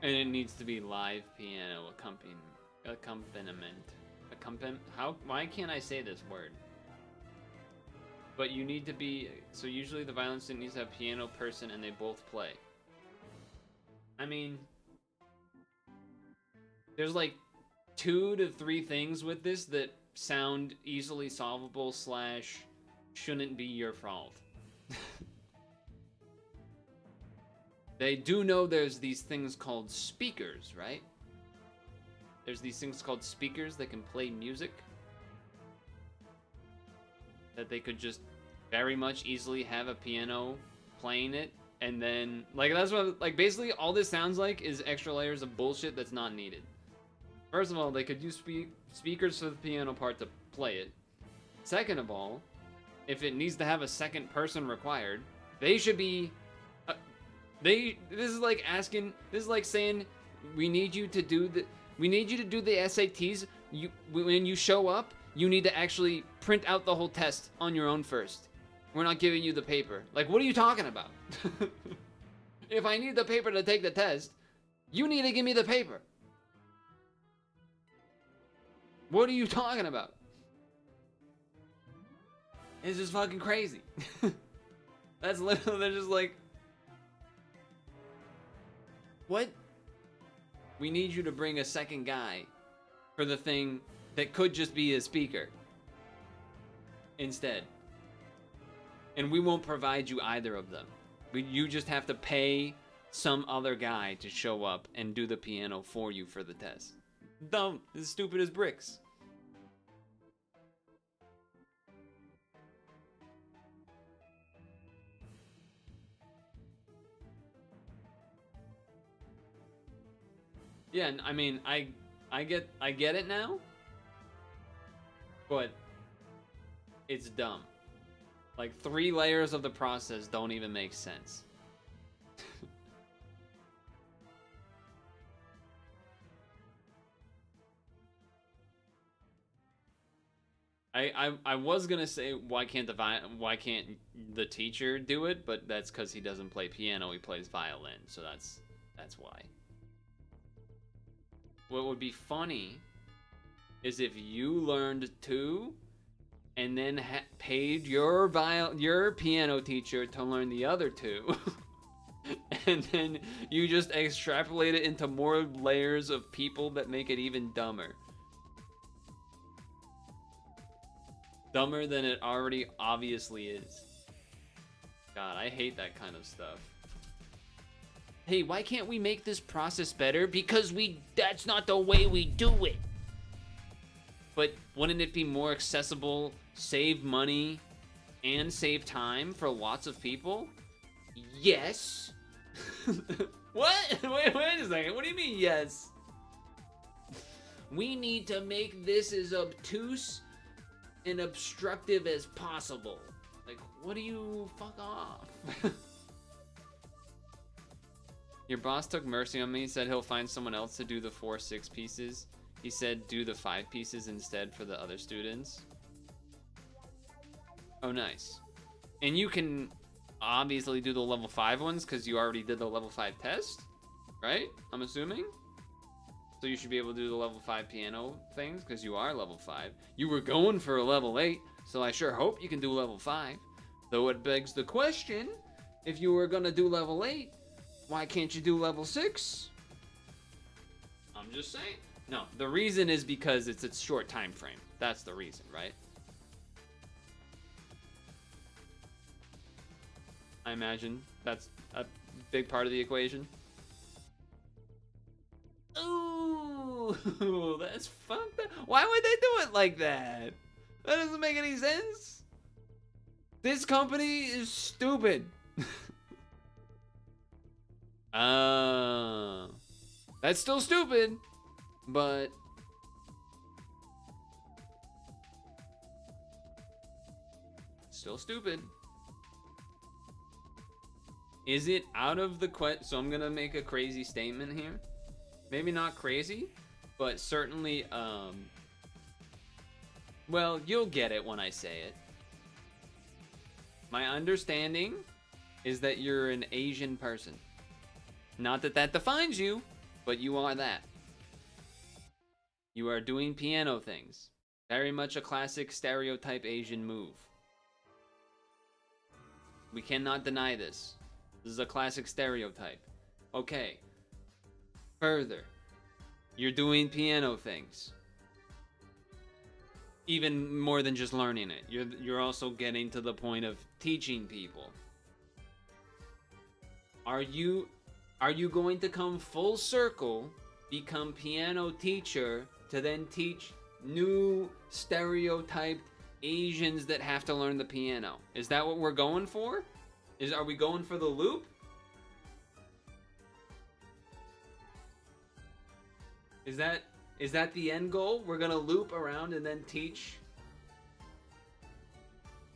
And it needs to be live piano accompaniment. Why can't I say this word? But you need to be, so usually the violin student needs to have piano person and they both play. I mean, there's like 2 to 3 things with this that sound easily solvable / shouldn't be your fault. They do know there's these things called speakers, right? There's these things called speakers that can play music. That they could just very much easily have a piano playing it. And then, like, that's what, like, basically all this sounds like is extra layers of bullshit that's not needed. First of all, they could use speakers for the piano part to play it. Second of all, if it needs to have a second person required, they should be... this is like saying, we need you to do the SATs. When you show up, you need to actually print out the whole test on your own first. We're not giving you the paper. Like, what are you talking about? If I need the paper to take the test, you need to give me the paper. What are you talking about? It's just fucking crazy. That's literally, they're just like, what? We need you to bring a second guy for the thing that could just be a speaker instead. And we won't provide you either of them. You just have to pay some other guy to show up and do the piano for you for the test. Dumb. As stupid as bricks. Yeah, I mean, I get it now, but it's dumb. Like, 3 layers of the process don't even make sense. I was gonna say why can't the teacher do it, but that's because he doesn't play piano, he plays violin, so that's why. What would be funny is if you learned 2 and then paid your piano teacher to learn the other 2. And then you just extrapolate it into more layers of people that make it even dumber. Dumber than it already obviously is. God, I hate that kind of stuff. Hey, why can't we make this process better? Because that's not the way we do it. But wouldn't it be more accessible, save money, and save time for lots of people? Yes. What? Wait a second. What do you mean, yes? We need to make this as obtuse and obstructive as possible. Like, what do you... Fuck off. Your boss took mercy on me, said he'll find someone else to do the 4-6 pieces. He said do the 5 pieces instead for the other students. Oh, nice. And you can obviously do the level 5 ones because you already did the level 5 test, right? I'm assuming. So you should be able to do the level 5 piano things because you are level 5. You were going for a level 8, so I sure hope you can do level 5. Though it begs the question, if you were gonna do level 8, why can't you do level 6? I'm just saying. No, the reason is because it's a short time frame. That's the reason, right? I imagine that's a big part of the equation. Ooh, that's fucked up. Why would they do it like that? That doesn't make any sense. This company is stupid. That's still stupid, but still stupid. Is it out of the question? So I'm gonna make a crazy statement here. Maybe not crazy, but certainly, well, you'll get it when I say it. My understanding is that you're an Asian person. Not that that defines you, but you are that. You are doing piano things. Very much a classic stereotype Asian move. We cannot deny this. This is a classic stereotype. Okay. Further, you're doing piano things. Even more than just learning it. You're also getting to the point of teaching people. Are you going to come full circle, become piano teacher, to then teach new stereotyped Asians that have to learn the piano? Is that what we're going for? Are we going for the loop? Is that the end goal? We're gonna loop around and then teach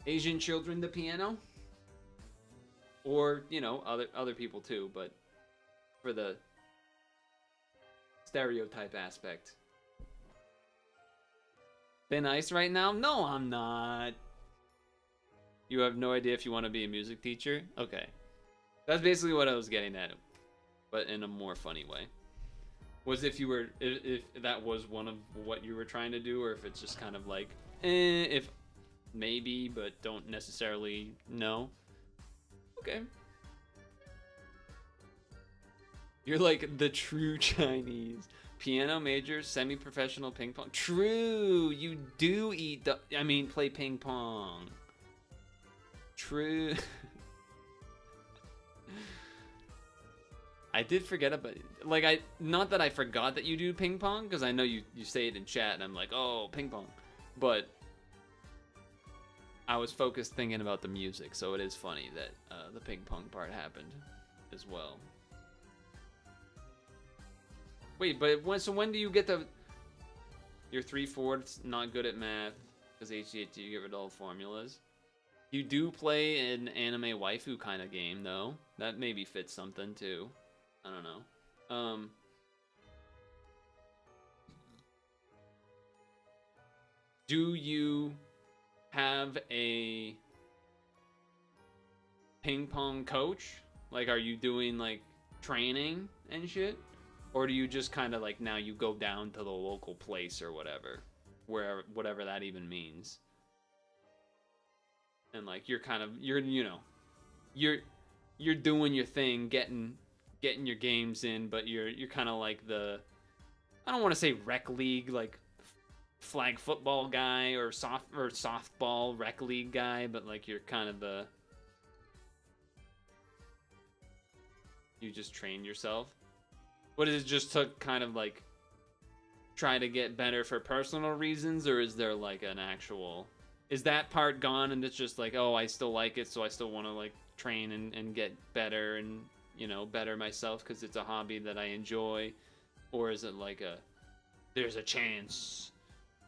Asian children the piano? Or, you know, other people too, but for the stereotype aspect. Thin ice right now? No, I'm not. You have no idea if you want to be a music teacher? Okay. That's basically what I was getting at, but in a more funny way. Was if that was one of what you were trying to do, or if it's just kind of like, if maybe, but don't necessarily know. Okay. You're like the true Chinese. Piano major, semi-professional ping pong. True, you do play ping pong. True. I did forget about it. Like, not that I forgot that you do ping pong, because I know you say it in chat, and I'm like, oh, ping pong. But I was focused thinking about the music, so it is funny that the ping pong part happened as well. Wait, but when do you get the... You're 3/4 not good at math, because HGH you get rid of all formulas. You do play an anime waifu kind of game, though. That maybe fits something, too. I don't know. Do you have a ping pong coach? Like, are you doing, like, training and shit? Or do you just kind of, like, now you go down to the local place or whatever? Whatever that even means. And, like, you're doing your thing, getting your games in, but you're kind of like the, I don't want to say rec league, like flag football guy or softball rec league guy, but like you're kind of the, you just train yourself. What is it, just to kind of like try to get better for personal reasons, or is there like an actual, is that part gone and it's just like, oh, I still like it, so I still want to like train and get better and, you know, better myself because it's a hobby that I enjoy? Or is it like there's a chance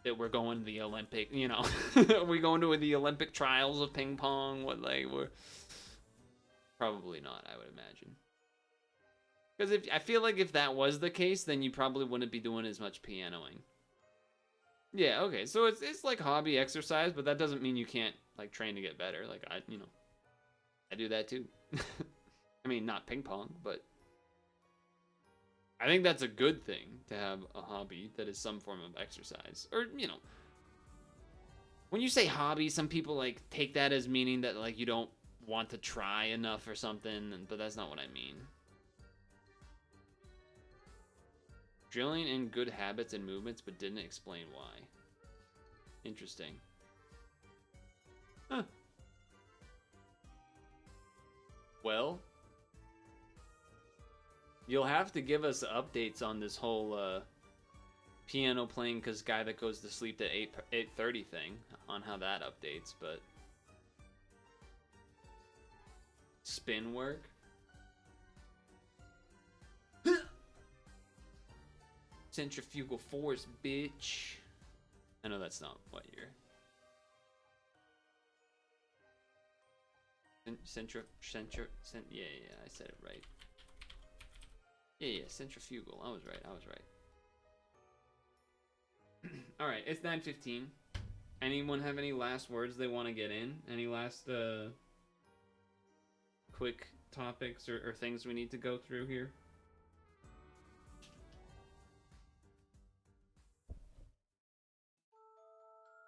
that we're going to the Olympic, you know, are we going to the Olympic trials of ping pong? What, like, we're probably not, I would imagine. Because I feel like if that was the case, then you probably wouldn't be doing as much pianoing. Yeah, okay, so it's like hobby exercise, but that doesn't mean you can't like train to get better. Like I do that too. I mean, not ping pong, but I think that's a good thing to have a hobby that is some form of exercise. Or, you know, when you say hobby, some people like take that as meaning that like you don't want to try enough or something, but that's not what I mean. Drilling in good habits and movements, but didn't explain why. Interesting. Huh. Well, you'll have to give us updates on this whole piano playing cause guy that goes to sleep at 8:30 thing on how that updates, but spin work. Centrifugal force, bitch. I know that's not what you're. Yeah, I said it right. Yeah, centrifugal. I was right. Alright, it's 9:15. Anyone have any last words they want to get in? Any last quick topics or things we need to go through here?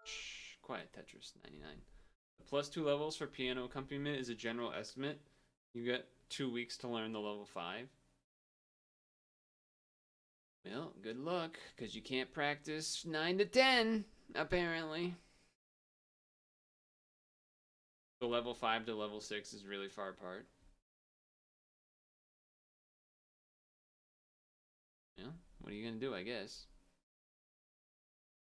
Shh, quiet Tetris 99. The +2 levels for piano accompaniment is a general estimate. You get 2 weeks to learn the level 5. Well, good luck, because you can't practice 9 to 10, apparently. The level 5 to level 6 is really far apart. Yeah, what are you going to do, I guess?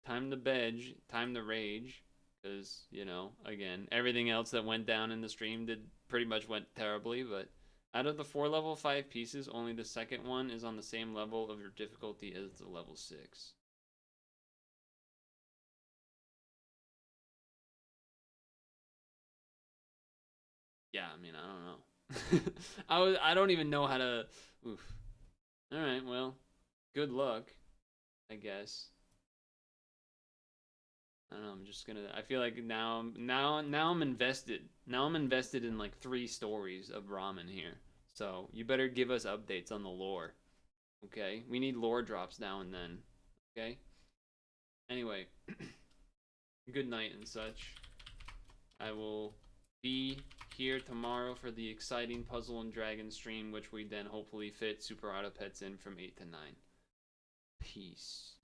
Time to bedge, time to rage, because, you know, again, everything else that went down in the stream pretty much went terribly, but out of the 4 level 5 pieces, only the second one is on the same level of your difficulty as the level 6. Yeah, I mean, I don't know. I don't even know how to. Oof. All right, well, good luck, I guess. I don't know. I'm just gonna. I feel like now I'm invested. Now I'm invested in like 3 stories of ramen here. So you better give us updates on the lore. Okay, we need lore drops now and then. Okay. Anyway, good night and such. I will be here tomorrow for the exciting Puzzle and Dragon stream, which we then hopefully fit Super Auto Pets in from 8 to 9. Peace.